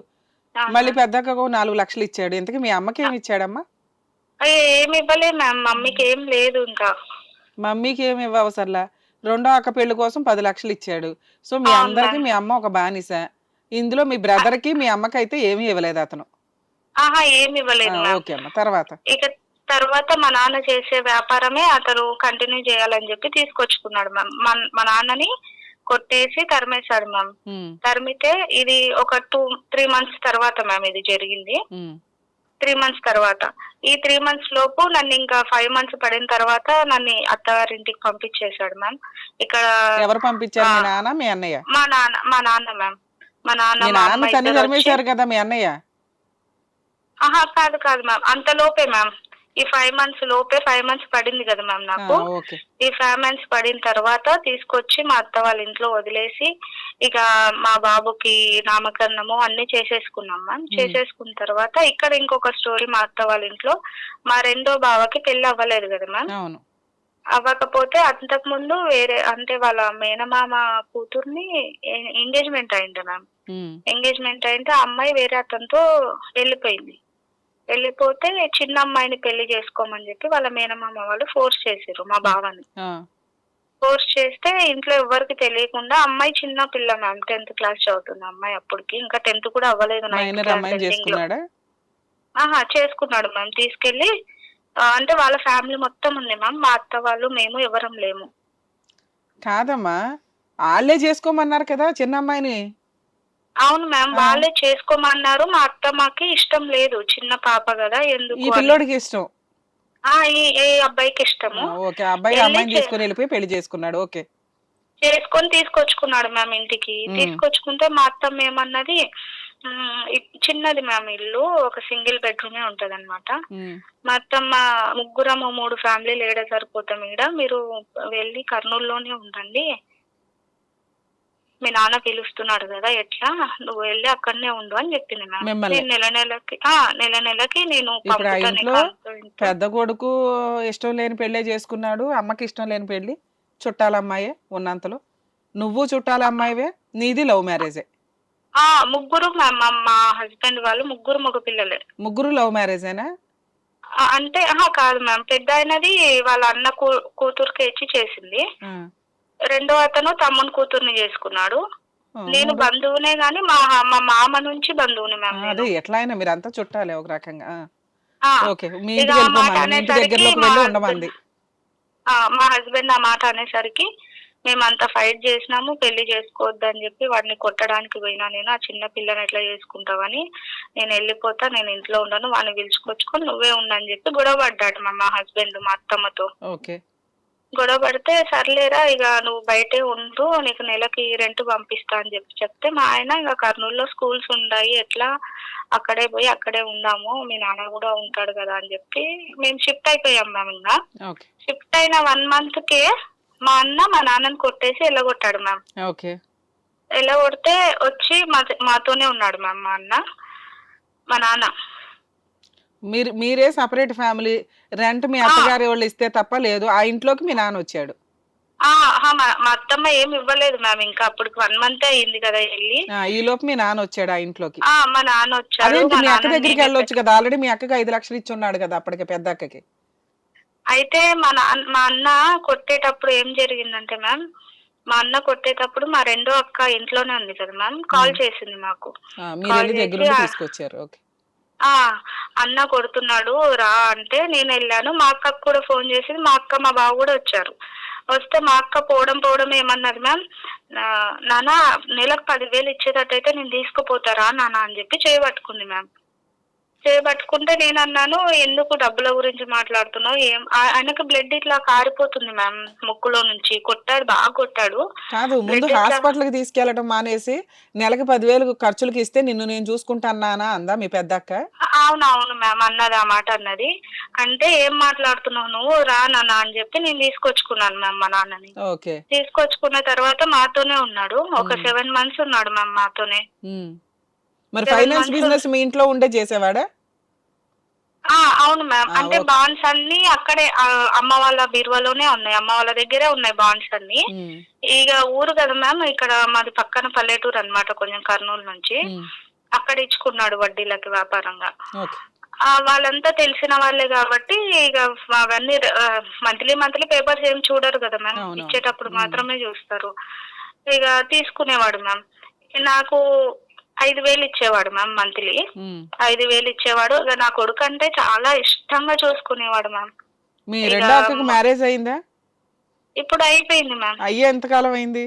మళ్ళీ పెద్ద అక్కకు 4 లక్షలు ఇచ్చాడు. ఇంతకీ మీ అమ్మకి ఏమి ఇచ్చాడమ్మా?
ఏమి ఇవ్వలేదు మ్యామ్, మమ్మీకి ఏం లేదు ఇంకా.
మమ్మీకి ఏమి ఇవ్వవసరలా. రెండో అక్క పెళ్లి కోసం 10 లక్షలు ఇచ్చాడు. సో మీ
అవును
అందరికి
మ్యామ్.
మీ అమ్మ ఒక బానిస. ఇందులో మీ బ్రదర్ కి మీ అమ్మకైతే ఏమీ ఇవ్వలేదు అతను.
ఆహా, ఏమి ఇవ్వలేదు మ్యామ్.
ఓకే అమ్మ, తర్వాత
ఇక తర్వాత మా నాన్న చేసే వ్యాపారమే అతను కంటిన్యూ చేయాలని చెప్పి తీసుకొచ్చుకున్నాడు మ్యామ్. మా నాన్నని కొట్టేసి తరిమేశాడు మ్యామ్.
ఉమ్,
తరిమితే ఇది ఒక 3 మంత్స్ తర్వాత మ్యామ్ ఇది జరిగింది.
ఉమ్,
3 మంత్స్ తర్వాత, ఈ 3 మంత్స్ లోపు నన్ను ఇంకా 5 మంత్స్ పడిన తర్వాత నన్ను అత్తగారింటికి పంపించేశాడు మ్యామ్. ఇక్కడ
ఎవరు పంపించారు? మీ
ఆ,
నాన్న మీ అన్నయ్య?
మా నాన్న మ్యామ్. మా నాన్న
మీ
మా
నాన్న
అమ్మ
తన్ని
ఇద్దరు వచ్చి,
తరిమేశారు కదా మీ అన్నయ్య.
ఆహా కాదు మ్యామ్, అంత లోపే మ్యామ్. ఈ 5 మంత్స్ లోపే, 5 మంత్స్ పడింది కదా మ్యామ్ నాకు.
ఓకే.
ఈ 5 మంత్స్ పడిన తర్వాత తీసుకొచ్చి మా అత్త వాళ్ళ ఇంట్లో వదిలేసి ఇక మా బాబుకి నామకరణము అన్ని చేసేసుకున్నాం మ్యామ్. చేసేసుకున్న తర్వాత ఇక్కడ ఇంకొక స్టోరీ, మా అత్త వాళ్ళ ఇంట్లో మా రెండో బావకి పెళ్లి అవ్వలేదు కదా మ్యామ్.
అవును.
అవ్వకపోతే అంతకు ముందు వేరే, అంటే వాళ్ళ మేనమామ కూతుర్ని ఎంగేజ్మెంట్ అయింది మ్యామ్.
ఉమ్,
ఎంగేజ్మెంట్ అయితే ఆ అమ్మాయి వేరే అతనితో వెళ్ళిపోయింది. వెళ్ళిపోతే చిన్న అమ్మాయిని పెళ్లి చేసుకోమని చెప్పి వాళ్ళ మేనమామ వాళ్ళు ఫోర్స్ చేసారు మా బావని.
ఆ,
ఫోర్స్ చేస్తే ఇంట్లో ఎవరికి తెలియకుండా, అమ్మాయి చిన్న పిల్ల మ్యామ్, 10th క్లాస్ చదువుతుంది అమ్మాయి, అప్పటికి ఇంకా 10th కూడా అవ్వలేదు, 9th
మైనర్
క్లాస్
అమ్మాయిని
ఎండింగ్ లో.
చేసుకున్నాడా?
ఆహా, చేసుకున్నాడు మ్యామ్. తీసుకెళ్లి అంటే వాళ్ళ ఫ్యామిలీ మొత్తం ఉంది మ్యామ్, మా అత్త వాళ్ళు మేము ఎవరం లేము.
కాదమ్మా, వాళ్ళే చేసుకోమన్నారు కదా చిన్న అమ్మాయిని.
అవును మ్యామ్, వాళ్ళే చేసుకోమన్నారు. మా అత్తమ్మకి ఇష్టం లేదు, చిన్న పాప కదా
ఈ
ఎందుకు అని.
పిల్లోడికి ఇష్టం.
ఈ అబ్బాయికి ఇష్టము.
ఓకే, అబ్బాయి
వెళ్ళి
అమ్మాయిని తీసుకొని వెళ్ళిపోయి పెళ్లి చేసుకున్నాడు. ఓకే.
చేసుకొని తీసుకొచ్చుకున్నాడు మ్యామ్ ఇంటికి. తీసుకొచ్చుకుంటే మా అత్తమ్మ ఏమన్నది, చిన్నది మ్యామ్ ఇల్లు, ఒక సింగిల్ బెడ్రూమే ఉంటది అనమాట. మా అత్తమ్మ, ముగ్గురము 3 ఫ్యామిలీలు ఏడ సరిపోతాం ఈడ, మీరు వెళ్ళి కర్నూలులోనే ఉండండి, మీ నాన్న పిలుస్తున్నాడు కదా, ఎట్లా నువ్వు వెళ్ళి అక్కడనే ఉండు అని చెప్పింది మ్యామ్.
మిమ్మల్ని?
నేను నెల నెలకి నేను
ఇప్పుడు ఆ
పంపుతాను
ఇంట్లో
నీకు.
పెద్ద కొడుకు ఇష్టం లేని పెళ్ళే చేసుకున్నాడు, అమ్మకి ఇష్టం లేని పెళ్లి, చుట్టాల అమ్మాయే ఉన్నంతలో. నువ్వు చుట్టాల అమ్మాయివే, నీది లవ్ మ్యారేజే.
ముగ్గురు మ్యామ్, మా హస్బెండ్ వాళ్ళు ముగ్గురు మగ పిల్లలే.
ముగ్గురు లవ్ మ్యారేజేనా?
అంటే కాదు మ్యామ్, పెద్ద అయినది వాళ్ళ అన్న కూతురుకి ఇచ్చి చేసింది. రెండో అతను తమ్ముని కూతుర్ని చేసుకున్నాడు. నేను బంధువునే గాని మా మామ నుంచి బంధువుని మ్యామ్.
అదే ఎట్లా అయినా మీరు అంతా చుట్టాలే ఒక రకంగా. ఓకే, మీ
ఇక
ఇంటికి
ఆ మాట
వెళ్ళిపోమని, మీ ఇంటి
అనేసరికి
దగ్గరలోకి వెళ్ళి ఉండమంది.
మా హస్బెండ్ ఆ మాట అనేసరికి మేమంతా ఫైట్ చేసినాము, పెళ్లి చేసుకోవద్దని చెప్పి వాడిని కొట్టడానికి పోయినా. నేను ఆ చిన్న పిల్లని ఎట్లా చేసుకుంటావని, నేను వెళ్ళిపోతా, నేను ఇంట్లో ఉండను, వాడిని పిలుచుకొచ్చుకొని నువ్వే ఉండని చెప్పి గొడవ పడ్డాడు మా హస్బెండ్ మా అత్తమ్మతో.
ఓకే.
గొడవ పడితే సర్లేరా ఇక నువ్వు బయటే ఉండు, నీకు నెలకి రెంట్ పంపిస్తా అని చెప్తే మా ఆయన ఇక కర్నూలులో స్కూల్స్ ఉన్నాయి, ఎట్లా అక్కడే పోయి అక్కడే ఉందాము, మీ నాన్న కూడా ఉంటాడు కదా అని చెప్పి మేము షిఫ్ట్ అయిపోయాం మ్యామ్. ఇంకా షిఫ్ట్ అయిన 1 month కే మా అన్న మా నాన్నని కొట్టేసి వెళ్ళగొట్టాడు మ్యామ్.
ఓకే.
వెళ్ళగొడితే వచ్చి మాతోనే ఉన్నాడు మ్యామ్ మా అన్న, మా నాన్న.
మీరే సపరేట్ ఫ్యామిలీ, రెంట్ మీ అత్తగారి వాళ్ళు ఇస్తే తప్ప లేదు, ఆ ఇంట్లోకి మీ నాన్న వచ్చాడు.
మా అత్తమ్మ ఏమి ఇవ్వలేదు మ్యామ్, ఇంకా అప్పటికి 1 month అయింది కదా వెళ్ళి.
ఈ లోపు మీ నాన్న వచ్చాడు ఆ ఇంట్లోకి.
మా నాన్న వచ్చాడు.
అదేంటి, మీ అక్క దగ్గరికి వెళ్ళొచ్చు కదా, ఆల్రెడీ మీ అక్కకి 5 లక్షలు ఇచ్చి ఉన్నాడు కదా అప్పటికే పెద్ద అక్కకి.
అయితే మా అన్న కొట్టేటప్పుడు ఏం జరిగిందంటే మ్యామ్, మా అన్న కొట్టేటప్పుడు మా రెండో అక్క ఇంట్లోనే ఉంది కదా మ్యామ్, కాల్ చేసింది మాకు.
మీరు దగ్గర తీసుకొచ్చారు. ఓకే.
అన్న కొడుతున్నాడు రా అంటే నేను వెళ్ళాను. మా అక్కకు కూడా ఫోన్ చేసింది, మా అక్క మా బావ కూడా వచ్చారు. వస్తే మా అక్క పోవడం ఏమన్నది మ్యామ్, నాన్న నెలకు 10,000 ఇచ్చేటట్టయితే నేను తీసుకుపోతారా నాన్న అని చెప్పి చేయబట్టుకుంది మ్యామ్. చేయబట్టుకుంటే నేను అన్నాను, ఎందుకు డబ్బుల గురించి మాట్లాడుతున్నావు, ఏం ఆయనకు బ్లడ్ ఇట్లా కారిపోతుంది మ్యామ్ ముక్కులో నుంచి, కొట్టాడు, బాగా కొట్టాడు.
కాదు, ముందు హాస్పిటల్ కి తీసుకెళ్లడం మానేసి నెలకి 10,000 ఖర్చులకి ఇస్తే నిన్ను నేను చూసుకుంటానా అందా మీ పెద్దక్క?
అవునవును మ్యామ్ అన్నది, ఆ మాట అన్నది. అంటే ఏం మాట్లాడుతున్నావు నువ్వు, రా నాన్న అని చెప్పి నేను తీసుకొచ్చుకున్నాను మ్యామ్ మా నాన్నని. తీసుకొచ్చుకున్న తర్వాత మాతోనే ఉన్నాడు, ఒక 7 months ఉన్నాడు మ్యామ్ మాతోనే.
మరి ఫైనాన్స్ బిజినెస్ మీ ఇంట్లో ఉండే చేసేవాడా?
అవును మ్యామ్, అంటే బాండ్స్ అన్ని అక్కడే అమ్మ వాళ్ళ బీరువాలోనే ఉన్నాయి, అమ్మ వాళ్ళ దగ్గరే ఉన్నాయి బాండ్స్ అన్ని. ఇక ఊరు కదా మ్యామ్, ఇక్కడ మాది పక్కన పల్లెటూరు అన్నమాట, కొంచెం కర్నూలు నుంచి. అక్కడ ఇచ్చుకున్నాడు వడ్డీలకి వ్యాపారంగా. వాళ్ళంతా తెలిసిన వాళ్ళే కాబట్టి ఇక అవన్నీ మంత్లీ పేపర్స్ ఏం చూడరు కదా మ్యామ్,
అవునవును.
ఇచ్చేటప్పుడు మాత్రమే చూస్తారు. ఇక తీసుకునేవాడు మ్యామ్. నాకు 5,000 ఇచ్చేవాడు మ్యామ్ మంత్లీ. 5,000 ఇచ్చేవాడు. ఇక నా కొడుకు అంటే చాలా ఇష్టంగా చూసుకునేవాడు మ్యామ్.
మీ
ఇక
రెండో అక్కకి మ్యారేజ్ అయిందా?
ఇప్పుడు అయిపోయింది మ్యామ్.
అయ్యే ఎంతకాలం అయింది?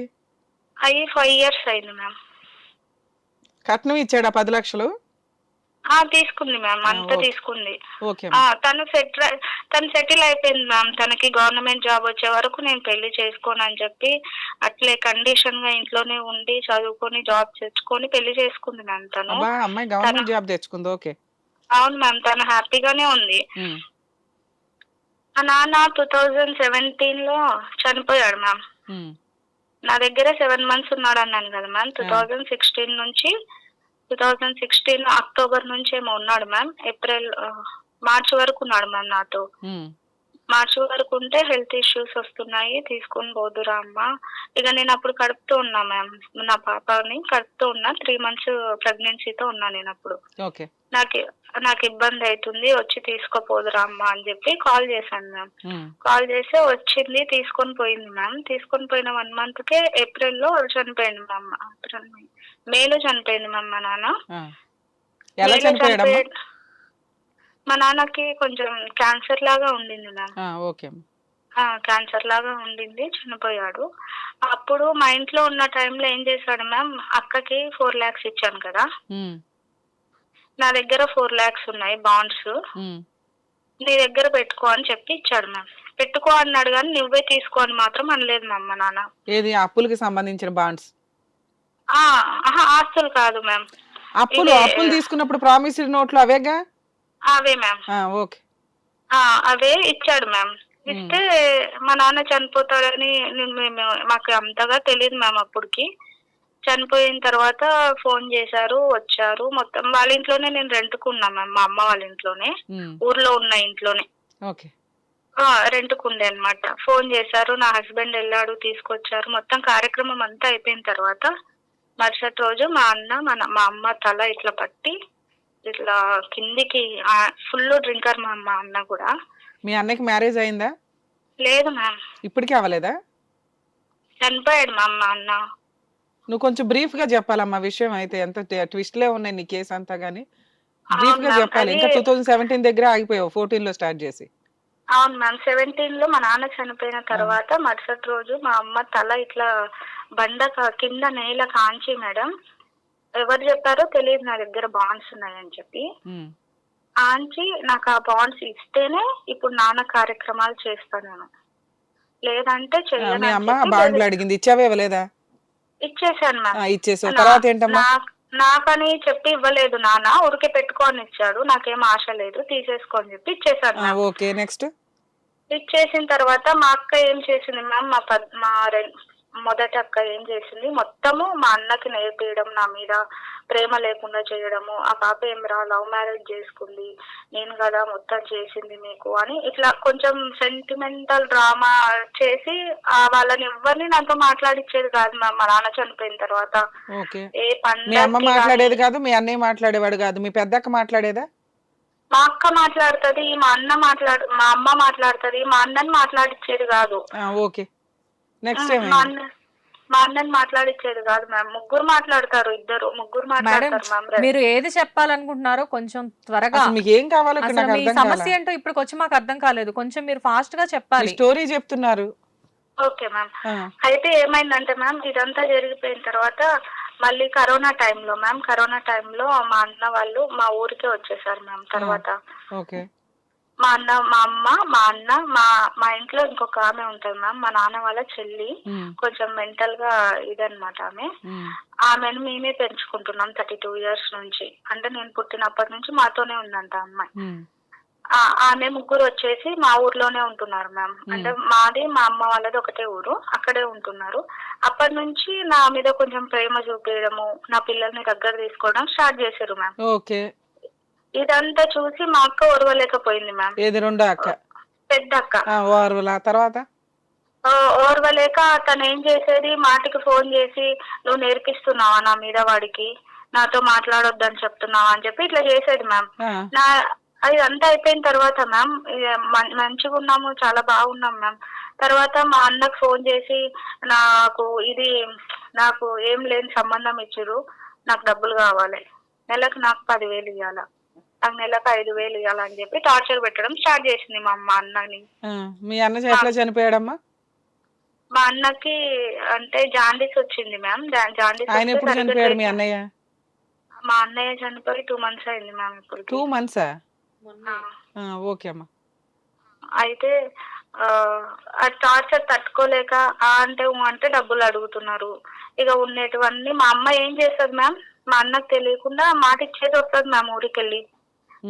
అయ్యి 5 years అయింది మ్యామ్.
కట్నం ఇచ్చాడా 10 లక్షలు?
తీసుకుంది మ్యామ్, అంతా
ఓకే.
తీసుకుంది.
ఓకే.
తను సెటిల్ అయిపోయింది మ్యామ్. తనకి గవర్నమెంట్ జాబ్ వచ్చే వరకు నేను పెళ్లి చేసుకోను అని చెప్పి అట్లే కండిషన్ గా ఇంట్లోనే ఉండి చదువుకొని జాబ్ తెచ్చుకొని పెళ్లి చేసుకుంది మ్యామ్ తను.
అబ్బా, అమ్మాయి గవర్నమెంట్ జాబ్ తెచ్చుకుంది. ఓకే.
అవును మ్యామ్, తను హ్యాపీగానే ఉంది. మా నాన్న 2017లో చనిపోయాడు మ్యామ్. నా దగ్గర 7 months ఉన్నాడు అన్నాను కదా మ్యామ్. 2016 నుంచి 2016 అక్టోబర్ నుంచి ఏమో ఉన్నాడు మ్యామ్. మార్చి వరకు ఉన్నాడు మ్యామ్ నాతో. మార్చి వరకు ఉంటే హెల్త్ ఇష్యూస్ వస్తున్నాయి, తీసుకొని పోదురా అమ్మా. ఇక నేను అప్పుడు కడుపుతూ ఉన్నా మ్యామ్, నా పాపని కడుపుతూ ఉన్నా. 3 months ప్రెగ్నెన్సీతో ఉన్నా నేను అప్పుడు. నాకు ఇబ్బంది అవుతుంది, వచ్చి తీసుకోపోదురా అమ్మా అని చెప్పి కాల్ చేశాను మ్యామ్. కాల్ చేస్తే వచ్చింది, తీసుకొని పోయింది మ్యామ్. తీసుకొని పోయిన 1 monthకే ఏప్రిల్లో చనిపోయింది మ్యామ్. మేలో చనిపోయింది మ్యామ్ మా నాన్న. మా నాన్నకి కొంచెం క్యాన్సర్ లాగా ఉండింది మ్యామ్. క్యాన్సర్ లాగా ఉండింది, చనిపోయాడు. అప్పుడు మా ఇంట్లో ఉన్న టైంలో ఏం చేశాడు మ్యామ్, అక్కకి 4 lakhs ఇచ్చాను కదా, నా దగ్గర 4 lakhs ఉన్నాయి బాండ్స్, నీ దగ్గర పెట్టుకో అని చెప్పి ఇచ్చాడు మ్యామ్. పెట్టుకో అన్నాడు కానీ నువ్వే తీసుకో అని మాత్రం అనలేదు మ్యామ్ మా నాన్న.
ఏది అప్పులకి సంబంధించిన బాండ్స్?
ఆస్తులు కాదు మ్యామ్.
అప్పులు తీసుకున్నప్పుడు ప్రామిసరీ నోట్లు అవేగా?
అవే మ్యామ్.
ఓకే.
అవే ఇచ్చాడు మ్యామ్. ఇస్తే మా నాన్న చనిపోతాడని మాకు అంతగా తెలియదు మ్యామ్. అప్పటికి చనిపోయిన తర్వాత ఫోన్ చేశారు, వచ్చారు. మొత్తం వాళ్ళ ఇంట్లోనే నేను రెంట్కున్నా మ్యామ్, మా అమ్మ వాళ్ళ ఇంట్లోనే, ఊర్లో ఉన్న ఇంట్లోనే రెంట్కుండే అనమాట. ఫోన్ చేశారు, నా హస్బెండ్ వెళ్ళాడు, తీసుకొచ్చారు. మొత్తం కార్యక్రమం అంతా అయిపోయిన తర్వాత మరుసటి రోజు మా అమ్మ తల ఇట్లా పట్టి ఇట్లా కిందికి, ఫుల్ డ్రింకర్ మా అన్న కూడా.
మీ అన్నకి మ్యారేజ్ అయిందా?
లేదు మ్యామ్.
ఇప్పటికీ అవ్వలేదా?
చనిపోయాడు మా అన్న.
నువ్వు కొంచెం బ్రీఫ్ గా చెప్పాలమ్మా విషయం. అయితే ఎంత ట్విస్ట్లే ఉన్నాయి నీ కేసు అంతా గానీ బ్రీఫ్ గా చెప్పాలి. ఇంకా 2017 దగ్గర ఆగిపోయావు, 14 లో స్టార్ట్ చేసి.
అవును మ్యామ్. 17 లో మా నాన్న చనిపోయిన తర్వాత మరుసటి రోజు మా అమ్మ తల ఇట్లా బండ కింద నేల కాంచి, మేడం ఎవరు చెప్పారో తెలియదు, నా దగ్గర బాండ్స్ ఉన్నాయని చెప్పి ఆంచి నాకు ఆ బాండ్స్ ఇస్తేనే ఇప్పుడు నాన్న కార్యక్రమాలు చేస్తాను నేను, లేదంటే
చెయ్యను అడిగింది. ఇచ్చావే ఇవ్వలేదా?
ఇచ్చేసాను మ్యామ్.
ఇచ్చేసావు. తర్వాత ఏంటమ్మా?
నాకని చెప్పి ఇవ్వలేదు నాన్న, ఊరికే పెట్టుకొని ఇచ్చాడు. నాకేం ఆశ లేదు, తీసేసుకొని చెప్పి ఇచ్చేసాను.
Okay, next.
ఇచ్చేసిన తర్వాత మా అక్క ఏం చేసింది మ్యామ్, మా మొదటి అక్క ఏం చేసింది, మొత్తము మా అన్నకి నేర్పించడం, నా మీద ప్రేమ లేకుండా చేయడము. ఆ పాప ఏం లవ్ మ్యారేజ్ చేసుకుంది, నేను కదా మొత్తం చేసింది మీకు అని ఇట్లా కొంచెం సెంటిమెంటల్ డ్రామా చేసి వాళ్ళని ఎవరిని నాతో మాట్లాడిచ్చేది కాదు మ్యామ్. మా నాన్న చనిపోయిన తర్వాత ఏ పండుగ
మాట్లాడేది కాదు, మీ అన్నయ్య మాట్లాడేవాడు కాదు, మీ పెద్దక్క మాట్లాడేదా?
మా అక్క మాట్లాడుతుంది, మా అమ్మ మాట్లాడుతుంది, మా అన్నని మాట్లాడిచ్చేది కాదు.
Okay, next.
మా అన్నని మాట్లాడిచ్చేది కాదు మ్యామ్. ముగ్గురు మాట్లాడతారు మ్యామ్.
మీరు ఏది చెప్పాలనుకుంటున్నారో కొంచెం త్వరగా,
మీకు ఏం కావాలో
మీ సమస్య ఏంటో ఇప్పుడు వచ్చి మాకు అర్థం కాలేదు, కొంచెం మీరు ఫాస్ట్ గా చెప్పాలి.
స్టోరీ చెప్తున్నారు.
Okay ma'am. అయితే ఏమైందంటే మ్యామ్, ఇదంతా జరిగిపోయిన తర్వాత మళ్ళీ కరోనా టైంలో మా అన్న వాళ్ళు మా ఊరికే వచ్చేసారు మ్యామ్. తర్వాత మా అన్న, మా అమ్మ, మా అన్న, మా ఇంట్లో ఇంకొక ఆమె ఉంటుంది మ్యామ్, మా నాన్న వాళ్ళ చెల్లి, కొంచెం మెంటల్ గా ఇదనమాట ఆమెను మేమే పెంచుకుంటున్నాం 32 years నుంచి. అంటే నేను పుట్టినప్పటి నుంచి మాతోనే ఉందంట అమ్మాయి. ఆమె ముగ్గురు వచ్చేసి మా ఊర్లోనే ఉంటున్నారు మ్యామ్. అంటే మాది మా అమ్మ వాళ్ళది ఒకటే ఊరు, అక్కడే ఉంటున్నారు. అప్పటి నుంచి నా మీద కొంచెం ప్రేమ చూపించడము, నా పిల్లల్ని దగ్గర తీసుకోవడం స్టార్ట్ చేశారు మ్యామ్. ఇదంతా చూసి మా అక్క ఓర్వలేకపోయింది మ్యామ్.
ఏది రెండో అక్క?
పెద్ద అక్క.
తర్వాత
ఓర్వలేక తను ఏం చేసేది, మాటికి ఫోన్ చేసి నువ్వు నేర్పిస్తున్నావా నా మీద వాడికి, నాతో మాట్లాడొద్దని చెప్తున్నావా అని చెప్పి ఇట్లా చేసేది మ్యామ్. అది అంతా అయిపోయిన తర్వాత మ్యామ్ మంచిగా ఉన్నాము, చాలా బాగున్నాం మ్యామ్. తర్వాత మా అన్నకు ఫోన్ చేసి నాకు ఇది నాకు ఏం లేని సంబంధం ఇచ్చిర్రు, నాకు డబ్బులు కావాలి, నెలకు నాకు 10,000 ఇవ్వాలా, నాకు నెలకు 5,000 ఇవ్వాలని చెప్పి టార్చర్ పెట్టడం స్టార్ట్ చేసింది మా అమ్మ అన్నని.
మీ అన్న ఎట్లా చనిపోయాడమ్మా?
మా అన్నకి అంటే జాండీస్ వచ్చింది మ్యామ్. జాండీస్
ఆయన ఎప్పుడు చనిపోయాడు మీ అన్నయ్య?
మా అన్నయ్య చనిపోయి 2 months అయింది మ్యామ్ ఇప్పుడు.
2 months? ఓకే అమ్మా.
అయితే ఆ టార్చర్ తట్టుకోలేక అంటే డబ్బులు అడుగుతున్నారు. ఇక ఉండేటివన్నీ మా అమ్మ ఏం చేస్తుంది మ్యామ్, మా అన్నకు తెలియకుండా మాట ఇచ్చేది వస్తుంది మ్యామ్. ఊరికెళ్ళి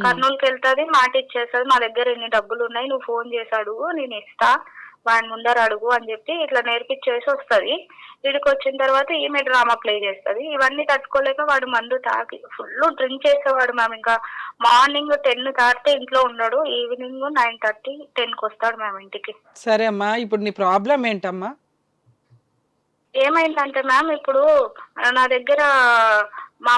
కర్నూలుకి వెళ్తుంది, మాట ఇచ్చేస్తుంది, మా దగ్గర ఇన్ని డబ్బులు ఉన్నాయి, నువ్వు ఫోన్ చేసి అడుగు, నేను ఇస్తా, వాడి ముందర అడుగు అని చెప్పి ఇట్లా నేర్పించేసి వస్తుంది. వీడికి వచ్చిన తర్వాత ఈమె డ్రామా ప్లే చేస్తుంది. ఇవన్నీ తట్టుకోలేక వాడు మందు తాగి ఫుల్ డ్రింక్ చేసేవాడు మ్యామ్. ఇంకా మార్నింగ్ 10 దాటితే ఇంట్లో ఉండడు, ఈవినింగ్ 9:30, 10కి వస్తాడు మ్యామ్ ఇంటికి.
సరే అమ్మా, ఇప్పుడు నీ ప్రాబ్లం ఏంటమ్మా?
ఏమైందంటే మ్యామ్, ఇప్పుడు నా దగ్గర మా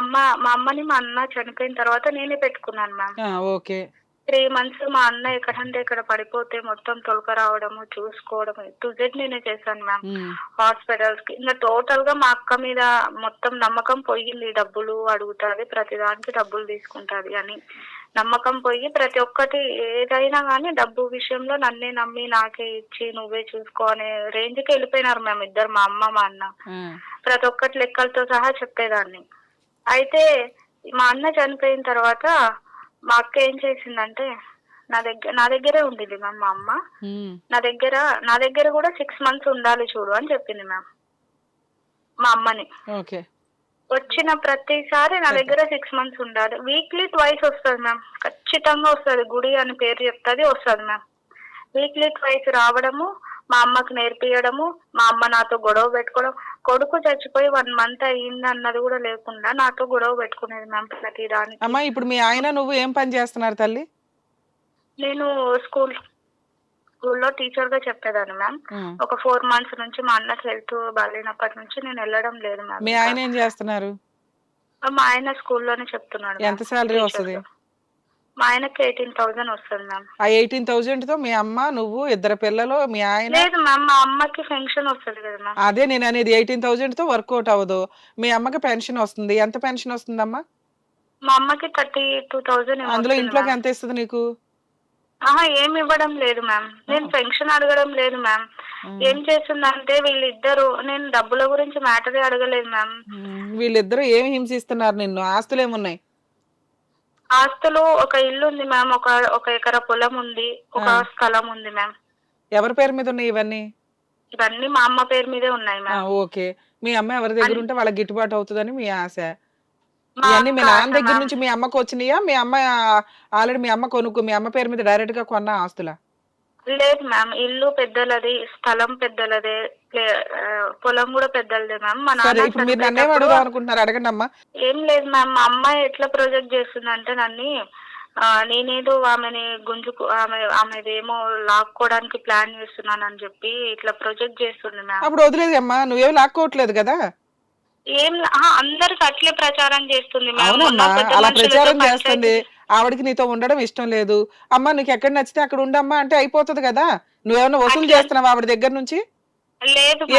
అమ్మని మా అన్న చనిపోయిన తర్వాత నేనే పెట్టుకున్నాను మ్యామ్.
ఓకే.
3 months మా అన్న ఎక్కడంటే ఇక్కడ పడిపోతే మొత్తం తొలక రావడము, చూసుకోవడం టు జెడ్ నేనే చేశాను మ్యామ్. హాస్పిటల్స్ కి ఇంకా టోటల్ గా మా అక్క మీద మొత్తం నమ్మకం పోయింది. డబ్బులు అడుగుతుంది, ప్రతి దానికి డబ్బులు తీసుకుంటది అని నమ్మకం పోయి ప్రతి ఒక్కటి ఏదైనా కానీ డబ్బు విషయంలో నన్నే నమ్మి నాకే ఇచ్చి నువ్వే చూసుకో అనే రేంజ్కి వెళ్ళిపోయినారు మ్యామ్ ఇద్దరు, మా అమ్మ మా అన్న. ప్రతి ఒక్కటి లెక్కలతో సహా చెప్పేదాన్ని. అయితే మా అన్న చనిపోయిన తర్వాత మా అక్క ఏం చేసిందంటే నా దగ్గరే ఉండింది మ్యామ్. మా అమ్మ నా దగ్గర కూడా 6 months ఉండాలి చూడు అని చెప్పింది మ్యామ్ మా అమ్మని. వచ్చిన ప్రతిసారి నా దగ్గర 6 months ఉండాలి. వీక్లీ 2 వస్తుంది మ్యామ్, ఖచ్చితంగా వస్తుంది. గుడి అని పేరు చెప్తుంది, వస్తుంది మ్యామ్. వీక్లీ 2 రావడము, మా అమ్మకి నేర్పియడము, మా అమ్మ నాతో గొడవ పెట్టుకోవడం. కొడుకు చచ్చిపోయి 1 month అయ్యింది అన్నది కూడా లేకుండా నాతో గొడవ పెట్టుకునేది మ్యామ్ ప్రతి దానికి.
అమ్మా, ఇప్పుడు మీ ఆయన నువ్వు ఏం పని చేస్తున్నారు తల్లి?
నేను స్కూల్లో టీచర్ గా చెప్పేదాన్ని మ్యామ్. ఒక 4 months నుంచి మా అన్నకి హెల్త్ బాగాలేనప్పటి నుంచి నేను వెళ్ళడం లేదు మ్యామ్.
మీ ఆయన ఏం చేస్తున్నారు?
మా ఆయన స్కూల్లోనే చెప్తున్నాడు.
ఎంత సాలరీ వస్తుంది?
మా ఆయనకి 18,000 వస్తుంది మ్యామ్.
ఆ 18,000 తో మీ అమ్మ, నువ్వు, 2 పిల్లలు, మీ ఆయన?
లేదు మ్యామ్, మా అమ్మకి పెన్షన్ వస్తుంది కదా మ్యామ్.
అదే నేను అనేది, 18,000 తో వర్కౌట్ అవ్వదు. మీ అమ్మకి పెన్షన్ వస్తుంది. ఎంత పెన్షన్ వస్తుందమ్మా?
మా అమ్మకి 32,000.
అందులో ఇంట్లోకి ఎంత ఇస్తుంది నీకు?
ఏమి ఇవ్వడం లేదు మ్యామ్. నేను పెన్షన్ అడగడం లేదు మ్యామ్. ఏం చేస్తుందంటే వీళ్ళిద్దరు, నేను డబ్బుల గురించి మ్యాటరే అడగలేదు మ్యామ్.
వీళ్ళిద్దరు ఏమి హింసిస్తున్నారు నిన్ను? ఆస్తులు ఏమున్నాయి?
ఆస్తులు ఒక ఇల్లు ఉంది మ్యామ్, ఒక ఎకరా పొలం ఉంది, ఒక స్థలం ఉంది మ్యామ్.
ఎవరి పేరు మీద ఉన్నాయి ఇవన్నీ?
ఇవన్నీ మా అమ్మ పేరు మీదే ఉన్నాయి మ్యామ్.
ఓకే. మీ అమ్మ ఎవరి దగ్గర ఉంటే వాళ్ళకి గిట్టుబాటు అవుతుందని మీ ఆశ. ఇవన్నీ మీ నాన్న దగ్గర నుంచి మీ అమ్మకు వచ్చినాయా? మీ అమ్మ ఆల్రెడీ మీ అమ్మ పేరు మీద డైరెక్ట్ గా కొన్న ఆస్తులా?
లేదు మ్యామ్, ఇల్లు పెద్దలది, స్థలం పెద్దలదే, పొలం కూడా పెద్దలదే మ్యామ్. మా
నాన్న అడగండి అమ్మా.
ఏం లేదు మ్యామ్, మా అమ్మాయి ఎట్లా ప్రొజెక్ట్ చేస్తుందంటే నన్ను, నేనేదో ఆమెని గుంజుకు ఆమెదేమో లాక్కోవడానికి ప్లాన్ చేస్తున్నాను అని చెప్పి ఇట్లా ప్రొజెక్ట్ చేస్తుంది మ్యామ్.
అప్పుడు వదిలేదు అమ్మా, నువ్వేం లాక్కోవట్లేదు కదా.
ఏం అందరికి అట్లే ప్రచారం చేస్తుంది.
అలా ప్రచారం చేస్తుంది. ఆవిడకి నీతో ఉండడం ఇష్టం లేదు. అమ్మా నీకు ఎక్కడ నచ్చితే అక్కడ ఉండమ్మా అంటే అయిపోతుంది కదా. నువ్వేమన్నా వసూలు చేస్తున్నావా ఆవిడ దగ్గర నుంచి?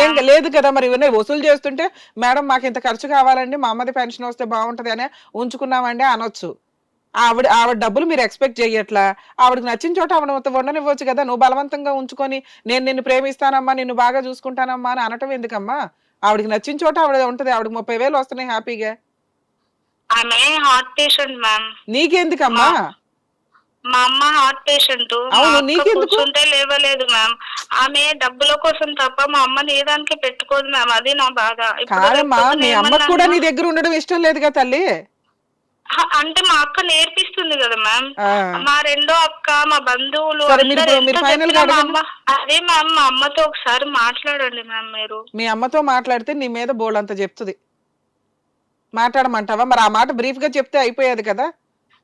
ఏం లేదు కదా. మరి ఇవన్నీ వసూలు చేస్తుంటే మేడం మాకు ఇంత ఖర్చు కావాలండి, మా అమ్మది పెన్షన్ వస్తే బాగుంటది అని ఉంచుకున్నామండి అనొచ్చు. ఆవిడ డబ్బులు మీరు ఎక్స్పెక్ట్ చెయ్యట్లా. ఆవిడకి నచ్చిన చోట ఆవిడ ఉండనివ్వచ్చు కదా. నువ్వు బలవంతంగా ఉంచుకొని నేను నిన్ను ప్రేమిస్తానమ్మా, నిన్ను బాగా చూసుకుంటానమ్మా అని అనటం ఎందుకమ్మా? ఆవిడకి నచ్చిన చోట ఆవిడ ఉంటది. ఆవిడకి 30,000 వస్తున్నాయి హ్యాపీగా.
ఆమె హార్ట్ పేషెంట్ మ్యామ్.
నీకెందుకమ్మా?
మా అమ్మ హార్ట్ పేషెంట్. కూర్చుంటే లేవలేదు మ్యామ్. ఆమె డబ్బుల కోసం తప్ప మా అమ్మని ఏ దానికి పెట్టుకోదు మ్యామ్. అది నా బాధ.
మీ అమ్మకు కూడా నీ దగ్గర ఉండడం ఇష్టం లేదుగా తల్లి.
అంటే మా అక్క నేర్పిస్తుంది కదా మ్యామ్. మా రెండో అక్క, మా బంధువులు అదే మ్యామ్. మా అమ్మతో ఒకసారి మాట్లాడండి మ్యామ్ మీరు.
మీ అమ్మతో మాట్లాడితే నీ మీద బోల్డ్ అంత చెప్తుంది. మాట్లాడమంటావా? మరి ఆ మాట బ్రీఫ్ గా చెప్తే అయిపోయేది కదా.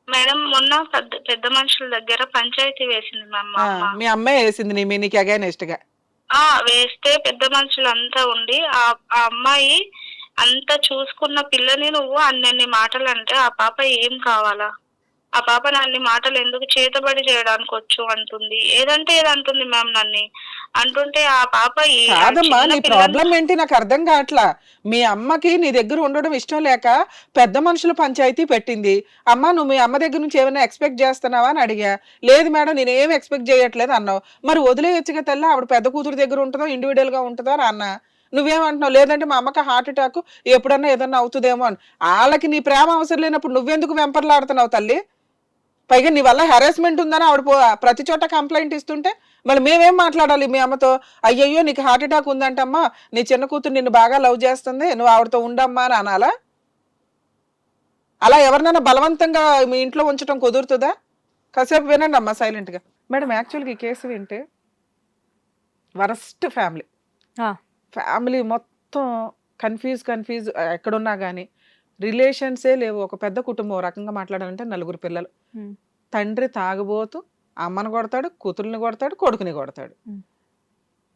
మేడం మొన్న పెద్ద మనుషుల దగ్గర పంచాయతీ వేసింది మ్యామ్.
మీ అమ్మే వేసింది నీకు అగైనెస్ట్ గా?
వేస్తే పెద్ద మనుషులు అంతా ఉండి ఆ అమ్మాయి అంత చూసుకున్న పిల్లని నువ్వు అన్ని మాటలు అంటే ఆ పాప ఏం కావాలా? ఆ పాప నన్ను మాటలు ఎందుకు చేతబడి చేయడానికి వచ్చు అంటుంది, ఏదంటే ఏదంటుంది మ్యామ్ నన్ను అంటుంటే ఆ పాప
కాదమ్మా,
చిన్న
నీ
పిల్లని
ప్రాబ్లం ఏంటి నాకు అర్థం కావట్లా. మీ అమ్మకి నీ దగ్గర ఉండడం ఇష్టం లేక పెద్ద మనుషులు పంచాయతీ పెట్టింది. అమ్మ నువ్వు మీ అమ్మ దగ్గర నుంచి ఏమైనా ఎక్స్పెక్ట్ చేస్తున్నావా అని అడిగా. లేదు మేడం నేనేం ఎక్స్పెక్ట్ చేయట్లేదు అన్నావు. మరి వదిలేయచ్చుగా తల్లి, ఆవిడ పెద్ద కూతురు దగ్గర ఉంటుందో ఇండివిడువల్ గా ఉంటుందో అని అన్నా. నువ్వేమంటున్నావు, లేదంటే మా అమ్మకి హార్ట్ అటాక్ ఎప్పుడన్నా ఏదన్నా అవుతుందేమో అని. వాళ్ళకి నీ ప్రేమ అవసరం లేనప్పుడు నువ్వెందుకు వెంపర్లాడుతున్నావు తల్లి? పైగా నీ వల్ల హెరాస్మెంట్ ఉందని ఆవిడ ప్రతి చోట కంప్లైంట్ ఇస్తుంటే మళ్ళీ మేమేం మాట్లాడాలి మీ అమ్మతో? అయ్యయ్యో నీకు హార్ట్ అటాక్ ఉందంటమ్మా, నీ చిన్న కూతురు నిన్ను బాగా లవ్ చేస్తుంది, నువ్వు ఆవిడతో ఉండమ్మా అని అనాలా? అలా ఎవరినైనా బలవంతంగా మీ ఇంట్లో ఉంచడం కుదురుతుందా? కాసేపు వినండి అమ్మా సైలెంట్గా. మేడం యాక్చువల్గా ఈ కేసు వింటే వరస్ట్ ఫ్యామిలీ,
ఆ,
ఫ్యామిలీ మొత్తం కన్ఫ్యూజ్ ఎక్కడున్నా కానీ రిలేషన్సే లేవు. ఒక పెద్ద కుటుంబం, ఓ రకంగా మాట్లాడాలంటే 4 పిల్లలు.
ఉమ్,
తండ్రి తాగుబోతు, అమ్మను కొడతాడు, కూతుర్ని కొడతాడు, కొడుకుని కొడతాడు.
ఉమ్,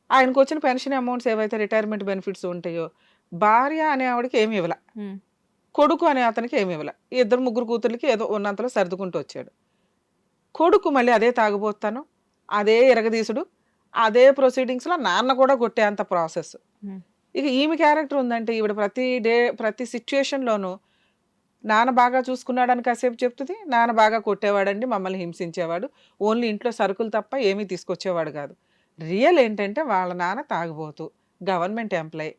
ఆయనకు వచ్చిన పెన్షన్ అమౌంట్స్ ఏవైతే రిటైర్మెంట్ బెనిఫిట్స్ ఉంటాయో భార్య అనే ఆవిడకి ఏమి ఇవ్వల,
ఉమ్,
కొడుకు అనే అతనికి ఏమి ఇవ్వల. 2 ముగ్గురు కూతుర్లకి ఏదో ఉన్నంతలో సర్దుకుంటూ వచ్చాడు. కొడుకు మళ్ళీ అదే తాగుబోతాను, అదే ఇరగదీసుడు, అదే ప్రొసీడింగ్స్లో నాన్న కూడా కొట్టే అంత ప్రాసెస్.
ఉమ్,
ఇక ఈమె క్యారెక్టర్ ఉందంటే ఈవిడ ప్రతి సిచ్యుయేషన్లోనూ నాన్న బాగా చూసుకున్నాడని కాసేపు చెప్తుంది, నాన్న బాగా కొట్టేవాడండి, మమ్మల్ని హింసించేవాడు, ఓన్లీ ఇంట్లో సరుకులు తప్ప ఏమీ తీసుకొచ్చేవాడు కాదు. రియల్ ఏంటంటే వాళ్ళ నాన్న తాగుబోతూ, గవర్నమెంట్ ఎంప్లాయ్,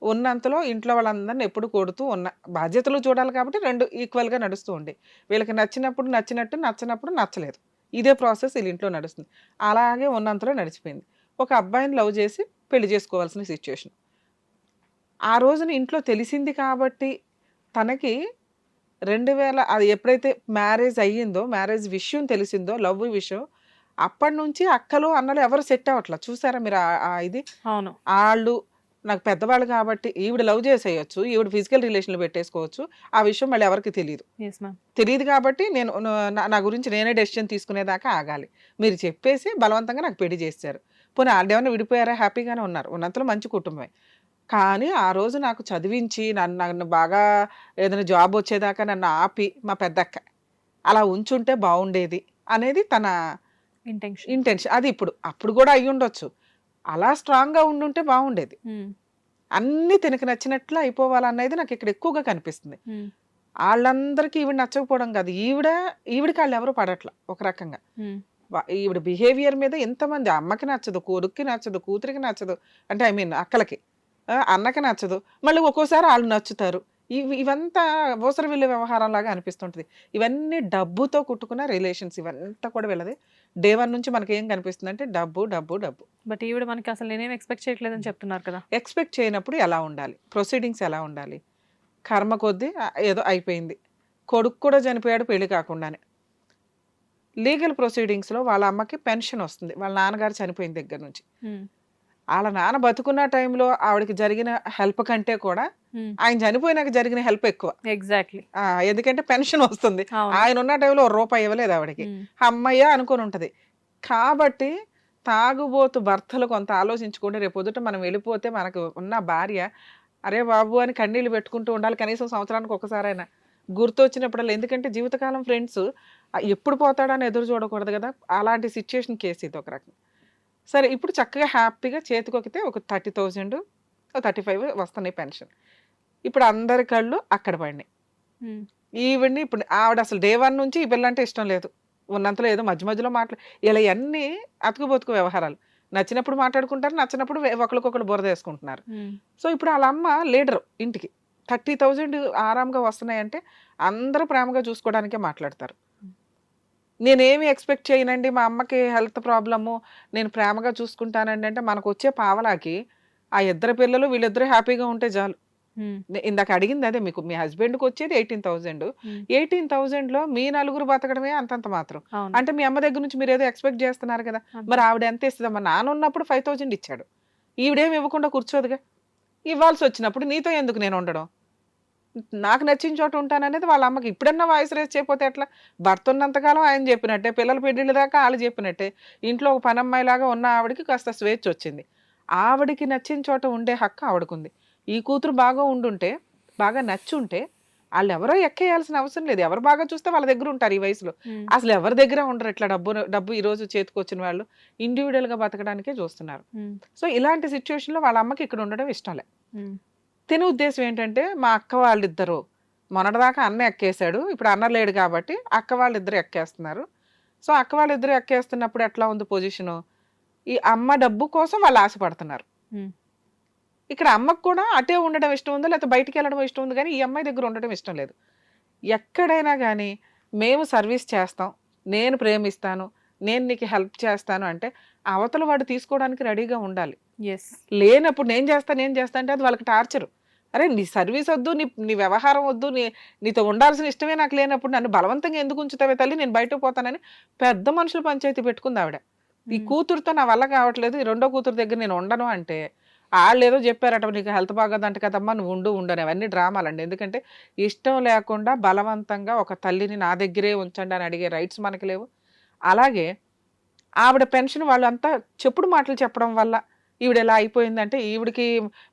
ఉన్నంతలో ఇంట్లో వాళ్ళందరిని ఎప్పుడు కొడుతూ ఉన్న బాధ్యతలు చూడాలి కాబట్టి 2 ఈక్వల్గా నడుస్తూ ఉండే. వీళ్ళకి నచ్చినప్పుడు నచ్చినట్టు, నచ్చినప్పుడు నచ్చలేదు. ఇదే ప్రాసెస్ వీళ్ళ ఇంట్లో నడుస్తుంది. అలాగే ఉన్నంతలో నడిచిపోయింది. ఒక అబ్బాయిని లవ్ చేసి పెళ్లి చేసుకోవాల్సిన సిచ్యుయేషన్. ఆ రోజున ఇంట్లో తెలిసింది కాబట్టి తనకి 2000 అది ఎప్పుడైతే మ్యారేజ్ అయ్యిందో, మ్యారేజ్ విషయం తెలిసిందో, లవ్ విషయం, అప్పటి నుంచి అక్కలు అన్నలు ఎవరు సెట్ అవ్వట్లా. చూసారా మీరు ఇది?
అవును.
వాళ్ళు నాకు పెద్దవాళ్ళు కాబట్టి ఈవిడ లవ్ చేసేయచ్చు, ఈవిడ ఫిజికల్ రిలేషన్లు పెట్టేసుకోవచ్చు, ఆ విషయం మళ్ళీ ఎవరికి తెలియదు.
Yes ma'am.
తెలియదు కాబట్టి నేను నా గురించి నేనే డెసిషన్ తీసుకునేదాకా ఆగాలి. మీరు చెప్పేసి బలవంతంగా నాకు పెళ్లి చేశారు. పోనీ వాళ్ళేమన్నా విడిపోయారా? హ్యాపీగానే ఉన్నారు, ఉన్నంతలో మంచి కుటుంబమే. కానీ ఆ రోజు నాకు చదివించి నన్ను బాగా ఏదైనా జాబ్ వచ్చేదాకా నన్ను ఆపి మా పెద్దక్క అలా ఉంచుంటే బాగుండేది అనేది తన ఇంటెన్షన్. అది అప్పుడు కూడా అయ్యి ఉండొచ్చు. అలా స్ట్రాంగ్గా ఉండుంటే బాగుండేది. అన్నీ తనకి నచ్చినట్లు అయిపోవాలనేది నాకు ఇక్కడ ఎక్కువగా కనిపిస్తుంది. వాళ్ళందరికీ ఈవిడ నచ్చకపోవడం కాదు, ఈవిడికి వాళ్ళు ఎవరు పడట్ల. ఒక రకంగా ఈవిడ బిహేవియర్ మీద ఎంతమంది, అమ్మకి నచ్చదు, కొడుక్కి నచ్చదు, కూతురికి నచ్చదు, అంటే ఐ మీన్ అక్కలకి, అన్నకి నచ్చదు, మళ్ళీ ఒక్కోసారి వాళ్ళు నచ్చుతారు. ఇవంతా అవసరం వీళ్ళ వ్యవహారం లాగా అనిపిస్తుంటుంది. ఇవన్నీ డబ్బుతో కుట్టుకున్న రిలేషన్స్, ఇవంతా కూడా వీళ్ళది. డే 1 నుంచి మనకి ఏం కనిపిస్తుంది అంటే డబ్బు డబ్బు డబ్బు.
బట్ ఈవిడ మనకి అసలు నేనేం ఎక్స్పెక్ట్ చేయట్లేదని చెప్తున్నారు కదా.
ఎక్స్పెక్ట్ చేయనప్పుడు ఎలా ఉండాలి, ప్రొసీడింగ్స్ ఎలా ఉండాలి? కర్మ కొద్దీ ఏదో అయిపోయింది. కొడుకు కూడా చనిపోయాడు పెళ్లి కాకుండానే. లీగల్ ప్రొసీడింగ్స్లో వాళ్ళ అమ్మకి పెన్షన్ వస్తుంది వాళ్ళ నాన్నగారు చనిపోయిన దగ్గర నుంచి. వాళ్ళ నాన్న బతుకున్న టైంలో ఆవిడకి జరిగిన హెల్ప్ కంటే కూడా ఆయన చనిపోయినాక జరిగిన హెల్ప్ ఎక్కువ.
ఎగ్జాక్ట్లీ.
ఎందుకంటే పెన్షన్ వస్తుంది, ఆయన ఉన్న టైంలో ₹1 ఇవ్వలేదు ఆవిడకి, అమ్మయ్య అనుకొని ఉంటది. కాబట్టి తాగుబోతు భర్తలు కొంత ఆలోచించుకుంటే రేపొద్దుట మనం వెళ్ళిపోతే మనకు ఉన్న భార్య అరే బాబు అని కన్నీళ్ళు పెట్టుకుంటూ ఉండాలి, కనీసం సంవత్సరానికి ఒకసారైనా గుర్తొచ్చినప్పుడల్లా. ఎందుకంటే జీవితకాలం ఫ్రెండ్స్ ఎప్పుడు పోతాడని ఎదురు చూడకూడదు కదా. అలాంటి సిచ్యుయేషన్ కేసు ఇది ఒక రకం. సరే, ఇప్పుడు చక్కగా హ్యాపీగా చేతికొకితే ఒక 30,000 35 వస్తున్నాయి పెన్షన్. ఇప్పుడు అందరి కళ్ళు అక్కడ పడినాయి. ఈవిడ్ని ఇప్పుడు ఆవిడ అసలు డే 1 నుంచి ఈ పిల్లంటే ఇష్టం లేదు, ఉన్నంతలో ఏదో మధ్య మధ్యలో ఇలా అన్నీ అతుకుబతుకు వ్యవహారాలు. నచ్చినప్పుడు మాట్లాడుకుంటారు, నచ్చినప్పుడు ఒకరికొకరు బురద వేసుకుంటున్నారు. సో ఇప్పుడు వాళ్ళ అమ్మ లీడరు ఇంటికి, 30,000 ఆరాంగా వస్తున్నాయంటే అందరూ ప్రేమగా చూసుకోవడానికే మాట్లాడతారు. నేనేమి ఎక్స్పెక్ట్ చేయనండి, మా అమ్మకి హెల్త్ ప్రాబ్లము, నేను ప్రేమగా చూసుకుంటానండి అంటే మనకు వచ్చే పావలాకి ఆ 2 పిల్లలు వీళ్ళిద్దరూ హ్యాపీగా ఉంటే చాలు. ఇందాక అడిగింది అదే, మీకు మీ హస్బెండ్కి వచ్చేది 18,000. 18,000లో మీ 4 బతకడమే అంతంత మాత్రం. అంటే మీ అమ్మ దగ్గర నుంచి మీరు ఏదో ఎక్స్పెక్ట్ చేస్తున్నారు కదా. మరి ఆవిడ ఎంత ఇస్తుందమ్మా? నాన్న ఉన్నప్పుడు 5,000 ఇచ్చాడు, ఈవిడేమి ఇవ్వకుండా కూర్చోదుగా. ఇవ్వాల్సి వచ్చినప్పుడు నీతో ఎందుకు నేను ఉండడం, నాకు నచ్చిన చోట ఉంటాననేది వాళ్ళ అమ్మకి. ఇప్పుడన్నా వాయిస్ రేస్ చేయకపోతే ఎట్లా? భర్త ఉన్నంతకాలం ఆయన చెప్పినట్టే, పిల్లల పెళ్ళిళ్ళ దాకా వాళ్ళు చెప్పినట్టే, ఇంట్లో ఒక పనమ్మాయిలాగా ఉన్న ఆవిడకి కాస్త స్వేచ్ఛ వచ్చింది. ఆవిడికి నచ్చిన చోట ఉండే హక్కు ఆవిడకుంది. ఈ కూతురు బాగా ఉండుంటే, బాగా నచ్చుంటే వాళ్ళు ఎవరో ఎక్కేయాల్సిన అవసరం లేదు. ఎవరు బాగా చూస్తే వాళ్ళ దగ్గర ఉంటారు ఈ వయసులో. అసలు ఎవరి దగ్గర ఉండరు. ఇట్లా డబ్బు ఈ రోజు చేతికి వచ్చిన వాళ్ళు ఇండివిడువల్ గా బతకడానికే చూస్తున్నారు. సో ఇలాంటి సిచ్యువేషన్ లో వాళ్ళ అమ్మకి ఇక్కడ ఉండడం ఇష్టంలే. తినే ఉద్దేశం ఏంటంటే మా అక్క వాళ్ళిద్దరు మొన్నటిదాకా అన్న ఎక్కేశాడు, ఇప్పుడు అన్న లేడు కాబట్టి అక్క వాళ్ళిద్దరు ఎక్కేస్తున్నారు. సో అక్క వాళ్ళిద్దరు ఎక్కేస్తున్నప్పుడు ఎట్లా ఉంది పొజిషను, ఈ అమ్మ డబ్బు కోసం వాళ్ళు ఆశపడుతున్నారు. ఇక్కడ అమ్మకు కూడా అటే ఉండడం ఇష్టం ఉందో లేకపోతే బయటికి వెళ్ళడం ఇష్టం ఉంది, కానీ ఈ అమ్మాయి దగ్గర ఉండడం ఇష్టం లేదు. ఎక్కడైనా కానీ మేము సర్వీస్ చేస్తాం, నేను ప్రేమిస్తాను, నేను నీకు హెల్ప్ చేస్తాను అంటే అవతల వాడు తీసుకోవడానికి రెడీగా ఉండాలి. లేనప్పుడు నేను చేస్తా అంటే అది వాళ్ళకి టార్చరు. అరే నీ సర్వీస్ వద్దు, నీ వ్యవహారం వద్దు, నీతో ఉండాల్సిన ఇష్టమే నాకు లేనప్పుడు నన్ను బలవంతంగా ఎందుకు ఉంచుతావే తల్లి, నేను బయటకు పోతానని పెద్ద మనుషులు పంచాయతీ పెట్టుకుంది ఆవిడ. ఈ కూతురుతో నా వల్ల కావట్లేదు, ఈ రెండో కూతురు దగ్గర నేను ఉండను అంటే వాళ్ళు ఏదో చెప్పారట, నీకు హెల్త్ బాగోదంట కదమ్మా నువ్వు ఉండని. అవన్నీ డ్రామాలండి. ఎందుకంటే ఇష్టం లేకుండా బలవంతంగా ఒక తల్లిని నా దగ్గరే ఉంచండి అని అడిగే రైట్స్ మనకి లేవు. అలాగే ఆవిడ పెన్షన్ వాళ్ళు అంతా చెప్పుడు మాటలు చెప్పడం వల్ల ఈవిడ ఎలా అయిపోయిందంటే, ఈవిడికి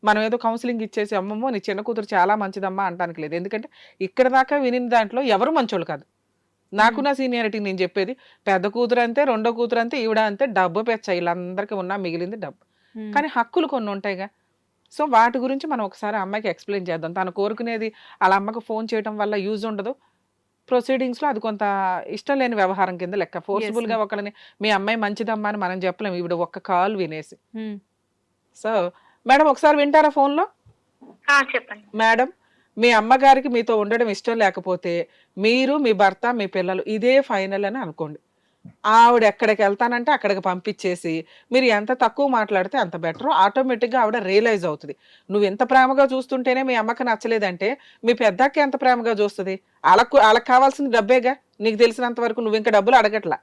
మనం ఏదో కౌన్సిలింగ్ ఇచ్చేసి అమ్మమ్మో నీ చిన్న కూతురు చాలా మంచిదమ్మా అంటానికి లేదు. ఎందుకంటే ఇక్కడ దాకా వినిన దాంట్లో ఎవరు మంచోళ్ళు కాదు. నాకు నా సీనియారిటీ నేను చెప్పేది, పెద్ద కూతురు అంతే, రెండో కూతురు అంతే, ఈవిడ అంతే, డబ్బు పెచ్చ వీళ్ళందరికీ ఉన్నా మిగిలింది డబ్బు. కానీ హక్కులు కొన్ని ఉంటాయిగా. సో వాటి గురించి మనం ఒకసారి అమ్మాయికి ఎక్స్ప్లెయిన్ చేద్దాం. తను కోరుకునేది వాళ్ళ అమ్మకి ఫోన్ చేయడం వల్ల యూజ్ ఉండదు, ప్రొసీడింగ్స్ లో అది కొంత ఇష్టం లేని వ్యవహారం కింద లెక్క. ఫోర్స్ఫుల్ గా ఒకళ్ళని మీ అమ్మాయి మంచిదమ్మా అని మనం చెప్పలేము ఈవిడ ఒక్క కాల్ వినేసి. సో మేడం ఒకసారి వింటారా ఫోన్ లో?
చెప్పండి
మేడం, మీ అమ్మగారికి మీతో ఉండడం ఇష్టం లేకపోతే మీరు మీ భర్త మీ పిల్లలు ఇదే ఫైనల్ అని అనుకోండి. ఆవిడ ఎక్కడికి వెళ్తానంటే అక్కడికి పంపించేసి మీరు ఎంత తక్కువ మాట్లాడితే అంత బెటర్. ఆటోమేటిక్గా ఆవిడ రియలైజ్ అవుతుంది, నువ్వు ఎంత ప్రేమగా చూస్తుంటేనే మీ అమ్మకి నచ్చలేదంటే మీ పెద్దకి ఎంత ప్రేమగా చూస్తుంది. వాళ్ళకి కావాల్సింది డబ్బేగా. నీకు తెలిసినంత వరకు నువ్వు ఇంకా డబ్బులు అడగట్లా,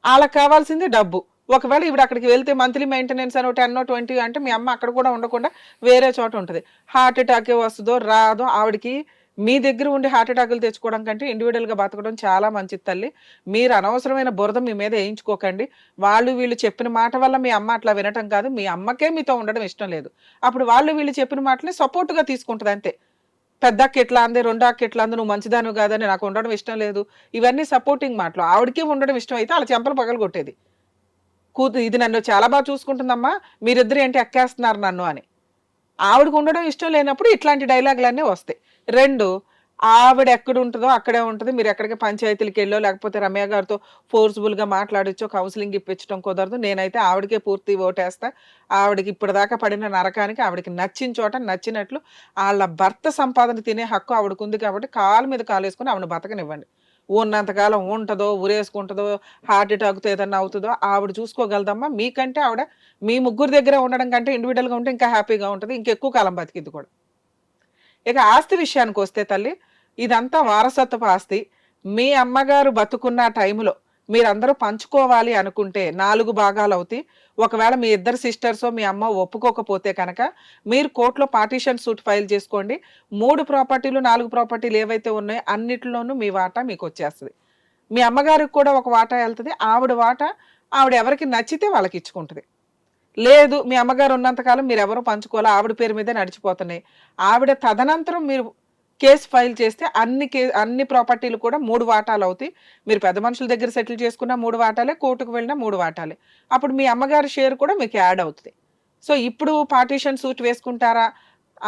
వాళ్ళకి కావాల్సింది డబ్బు. ఒకవేళ ఈవిడ అక్కడికి వెళ్తే మంత్లీ మెయింటెనెన్స్ అని 10-20 అంటే మీ అమ్మ అక్కడ కూడా ఉండకుండా వేరే చోట ఉంటుంది. హార్ట్ అటాకే వస్తుందో రాదో, ఆవిడకి మీ దగ్గర ఉండి హార్ట్ అటాకులు తెచ్చుకోవడం కంటే ఇండివిడువల్గా బతకడం చాలా మంచిది తల్లి. మీరు అనవసరమైన బురద మీ మీద వేయించుకోకండి. వీళ్ళు చెప్పిన మాట వల్ల మీ అమ్మ అట్లా వినటం కాదు, మీ అమ్మకే మీతో ఉండడం ఇష్టం లేదు. అప్పుడు వీళ్ళు చెప్పిన మాటలే సపోర్ట్గా తీసుకుంటుంది అంతే. పెద్దకి ఎట్లా అంది, రెండో అక్క ఎట్లా అంది, నువ్వు మంచిదాను కాదని నాకు ఉండడం ఇష్టం లేదు, ఇవన్నీ సపోర్టింగ్ మాటలు. ఆవిడకే ఉండడం ఇష్టం అయితే అలా చెంపలు పగలు కొట్టేది, ఇది నన్ను చాలా బాగా చూసుకుంటుందమ్మా, మీరిద్దరు ఏంటి ఎక్కేస్తున్నారు నన్ను అని. ఆవిడకు ఉండడం ఇష్టం లేనప్పుడు ఇట్లాంటి డైలాగులన్నీ వస్తాయి. రెండు, ఆవిడ ఎక్కడ ఉంటుందో అక్కడే ఉంటుంది, మీరు ఎక్కడికి పంచాయతీలకి వెళ్ళో లేకపోతే రమ్య గారితో ఫోర్స్ఫుల్గా మాట్లాడచ్చో కౌన్సిలింగ్ ఇప్పించడం కుదరదు. నేనైతే ఆవిడకే పూర్తి ఓటేస్తా. ఆవిడకి ఇప్పటిదాకా పడిన నరకానికి ఆవిడకి నచ్చిన చోట నచ్చినట్లు వాళ్ళ భర్త సంపాదన తినే హక్కు ఆవిడకు ఉంది కాబట్టి కాలు మీద కాలు వేసుకుని ఆవిడ బతకనివ్వండి. ఉన్నంతకాలం ఉంటుందో ఉరేసుకుంటుందో హార్ట్ అటాక్తో ఏదన్నా అవుతుందో ఆవిడ చూసుకోగలదమ్మా. మీకంటే ఆవిడ మీ ముగ్గురు దగ్గర ఉండడం కంటే ఇండివిడువల్గా ఉంటే ఇంకా హ్యాపీగా ఉంటుంది, ఇంకెక్కువ కాలం బతికిద్ది కూడా. ఇక ఆస్తి విషయానికి వస్తే తల్లి, ఇదంతా వారసత్వపు ఆస్తి. మీ అమ్మగారు బతుకున్న టైంలో మీరందరూ పంచుకోవాలి అనుకుంటే 4 భాగాలు అవుతాయి. ఒకవేళ మీ ఇద్దరు సిస్టర్స్ మీ అమ్మ ఒప్పుకోకపోతే కనుక మీరు కోర్టులో పార్టీషన్ సూట్ ఫైల్ చేసుకోండి. 3 ప్రాపర్టీలు 4 ప్రాపర్టీలు ఏవైతే ఉన్నాయో అన్నిటిలోనూ మీ వాటా మీకు వచ్చేస్తుంది. మీ అమ్మగారికి కూడా ఒక వాటా వెళ్తుంది. ఆవిడ వాటా ఆవిడ ఎవరికి నచ్చితే వాళ్ళకి ఇచ్చుకుంటుంది. లేదు మీ అమ్మగారు ఉన్నంతకాలం మీరు ఎవరు పంచుకోవాలి, ఆవిడ పేరు మీదే నడిచిపోతున్నాయి. ఆవిడ తదనంతరం మీరు కేసు ఫైల్ చేస్తే అన్ని ప్రాపర్టీలు కూడా 3 వాటాలు అవుతాయి. మీరు పెద్ద మనుషుల దగ్గర సెటిల్ చేసుకున్న 3 వాటాలే, కోర్టుకు వెళ్ళినా 3 వాటాలే. అప్పుడు మీ అమ్మగారి షేర్ కూడా మీకు యాడ్ అవుతుంది. సో ఇప్పుడు పార్టీషన్ సూట్ వేసుకుంటారా,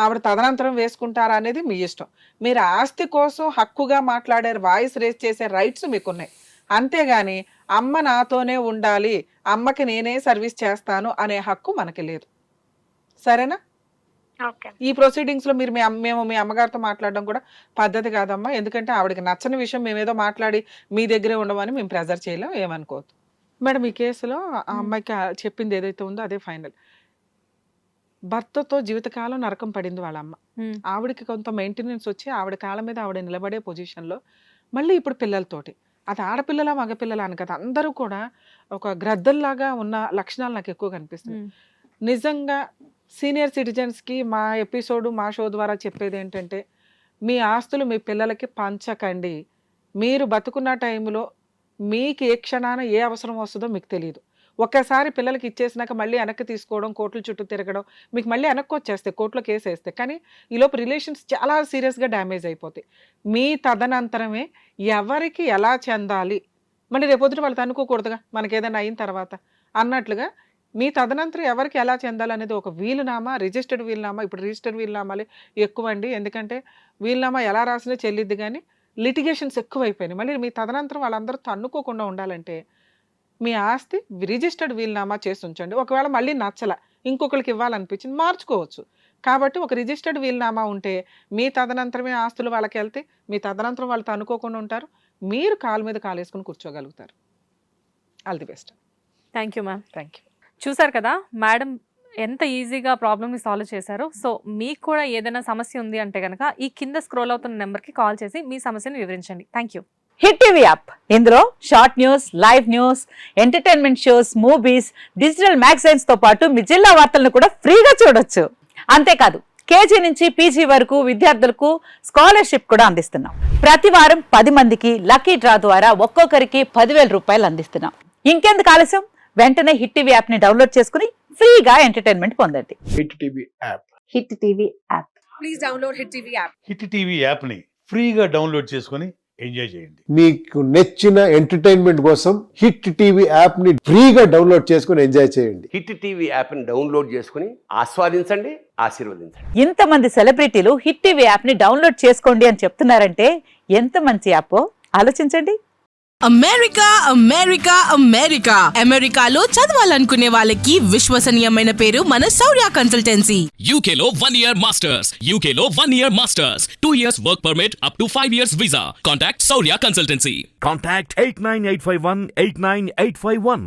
ఆవిడ తదనంతరం వేసుకుంటారా అనేది మీ ఇష్టం. మీరు ఆస్తి కోసం హక్కుగా మాట్లాడే, వాయిస్ రేస్ చేసే రైట్స్ మీకున్నాయి. అంతేగాని అమ్మ నాతోనే ఉండాలి, అమ్మకి నేనే సర్వీస్ చేస్తాను అనే హక్కు మనకి లేదు. సరేనా? ఈ ప్రొసీడింగ్స్ లో మేము మీ అమ్మగారితో మాట్లాడడం కూడా పద్ధతి కాదమ్మా. ఎందుకంటే ఆవిడకి నచ్చని విషయం మేమేదో మాట్లాడి మీ దగ్గరే ఉండమని మేము ప్రెజర్ చేయలేం, ఏమనుకోవద్దు. మేడం ఈ కేసులో ఆ అమ్మాయికి చెప్పింది ఏదైతే ఉందో అదే ఫైనల్. భర్తతో జీవితకాలం నరకం పడింది వాళ్ళ అమ్మ. ఆవిడకి కొంత మెయింటెనెన్స్ వచ్చి ఆవిడ కాళ్ళ మీద ఆవిడ నిలబడే పొజిషన్లో మళ్ళీ ఇప్పుడు పిల్లలతోటి, అది ఆడపిల్లల మగపిల్లల అని కదా, అందరూ కూడా ఒక గ్రద్దల్లాగా ఉన్న లక్షణాలు నాకు ఎక్కువ కనిపిస్తుంది. నిజంగా సీనియర్ సిటిజన్స్కి మా ఎపిసోడ్ మా షో ద్వారా చెప్పేది ఏంటంటే, మీ ఆస్తులు మీ పిల్లలకి పంచకండి. మీరు బతుకున్న టైంలో మీకు ఏ క్షణాన ఏ అవసరం వస్తుందో మీకు తెలియదు. ఒక్కసారి పిల్లలకి ఇచ్చేసినాక మళ్ళీ వెనక్కి తీసుకోవడం, కోర్టుల చుట్టూ తిరగడం, మీకు మళ్ళీ వెనక్కి వచ్చేస్తాయి కోర్టులో కేసు వేస్తే. కానీ ఈలోపు రిలేషన్స్ చాలా సీరియస్గా డ్యామేజ్ అయిపోతాయి. మీ తదనంతరమే ఎవరికి ఎలా చెందాలి, మళ్ళీ రేపొద్దున వాళ్ళతో అనుకోకూడదుగా మనకి ఏదైనా అయిన తర్వాత అన్నట్లుగా మీ తదనంతరం ఎవరికి ఎలా చెందాలనేది ఒక వీలునామా, రిజిస్టర్డ్ వీలునామా. ఇప్పుడు రిజిస్టర్డ్ వీలునామాలు ఎక్కువ అండి, ఎందుకంటే వీలునామా ఎలా రాసినా చెల్లిద్ది, కానీ లిటిగేషన్స్ ఎక్కువైపోయినాయి. మళ్ళీ మీ తదనంతరం వాళ్ళందరూ తన్నుకోకుండా ఉండాలంటే మీ ఆస్తి రిజిస్టర్డ్ వీలునామా చేసి ఉంచండి. ఒకవేళ మళ్ళీ నచ్చల, ఇంకొకరికి ఇవ్వాలనిపించింది, మార్చుకోవచ్చు. కాబట్టి ఒక రిజిస్టర్డ్ వీలునామా ఉంటే మీ తదనంతరమే ఆస్తులు వాళ్ళకి వెళ్తే మీ తదనంతరం వాళ్ళు తన్నుకోకుండా ఉంటారు, మీరు కాలు మీద కాలు వేసుకుని కూర్చోగలుగుతారు. All the best.
Thank you ma'am.
Thank you.
చూసారు కదా మేడం ఎంత ఈజీగా ప్రాబ్లమ్ని సాల్వ్ చేశారు. సో మీకు కూడా ఏదైనా సమస్య ఉంది అంటే కనుక ఈ కింద స్క్రోల్ అవుతున్న నెంబర్కి కాల్ చేసి మీ సమస్యను వివరించండి. Thank you.
Hit TV app, ఇందులో short news, live news, entertainment shows, movies, digital magazines తో పాటు మీ జిల్లా వార్తలను కూడా ఫ్రీగా చూడొచ్చు. అంతేకాదు కేజీ నుంచి పీజీ వరకు విద్యార్థులకు స్కాలర్షిప్ కూడా అందిస్తున్నాం. ప్రతి వారం 10 మందికి లక్కీ డ్రా ద్వారా ఒక్కొక్కరికి 10,000 రూపాయలు అందిస్తున్నాం. ఇంకెందుకు ఆలస్యం, వెంటనే హిట్ టీవీ యాప్ ని డౌన్లోడ్ చేసుకుని ఫ్రీగా ఎంటర్టైన్మెంట్ పొందండి.
Hit TV app.
Hit TV app.
Please download hit TV app.
Hit TV యాప్ని ఫ్రీగా డౌన్లోడ్ చేసుకొని ఎంజాయ్ చేయండి.
మీకు నచ్చిన ఎంటర్టైన్మెంట్ కోసం హిట్ టీవీ యాప్ ని ఫ్రీగా డౌన్లోడ్ చేసుకుని ఎంజాయ్ చేయండి.
హిట్ టీవీ యాప్ని డౌన్లోడ్ చేసుకుని ఆస్వాదించండి, ఆశీర్వదించండి.
ఇంతమంది సెలబ్రిటీలు హిట్ టీవీ యాప్ ని డౌన్లోడ్ చేసుకోండి అని చెప్తున్నారంటే ఎంత మంచి యాప్ ఆలోచించండి.
అమెరికా అమెరికా అమెరికా అమెరికాలో చదవాలనుకునే వాళ్ళకి విశ్వసనీయమైన పేరు మన శౌర్య కన్సల్టెన్సీ.
UK లో 1 year masters. UK లో 1 year masters. 2 years work permit up to 5 years visa. Contact Saurya Consultancy.
Contact 89851 89851.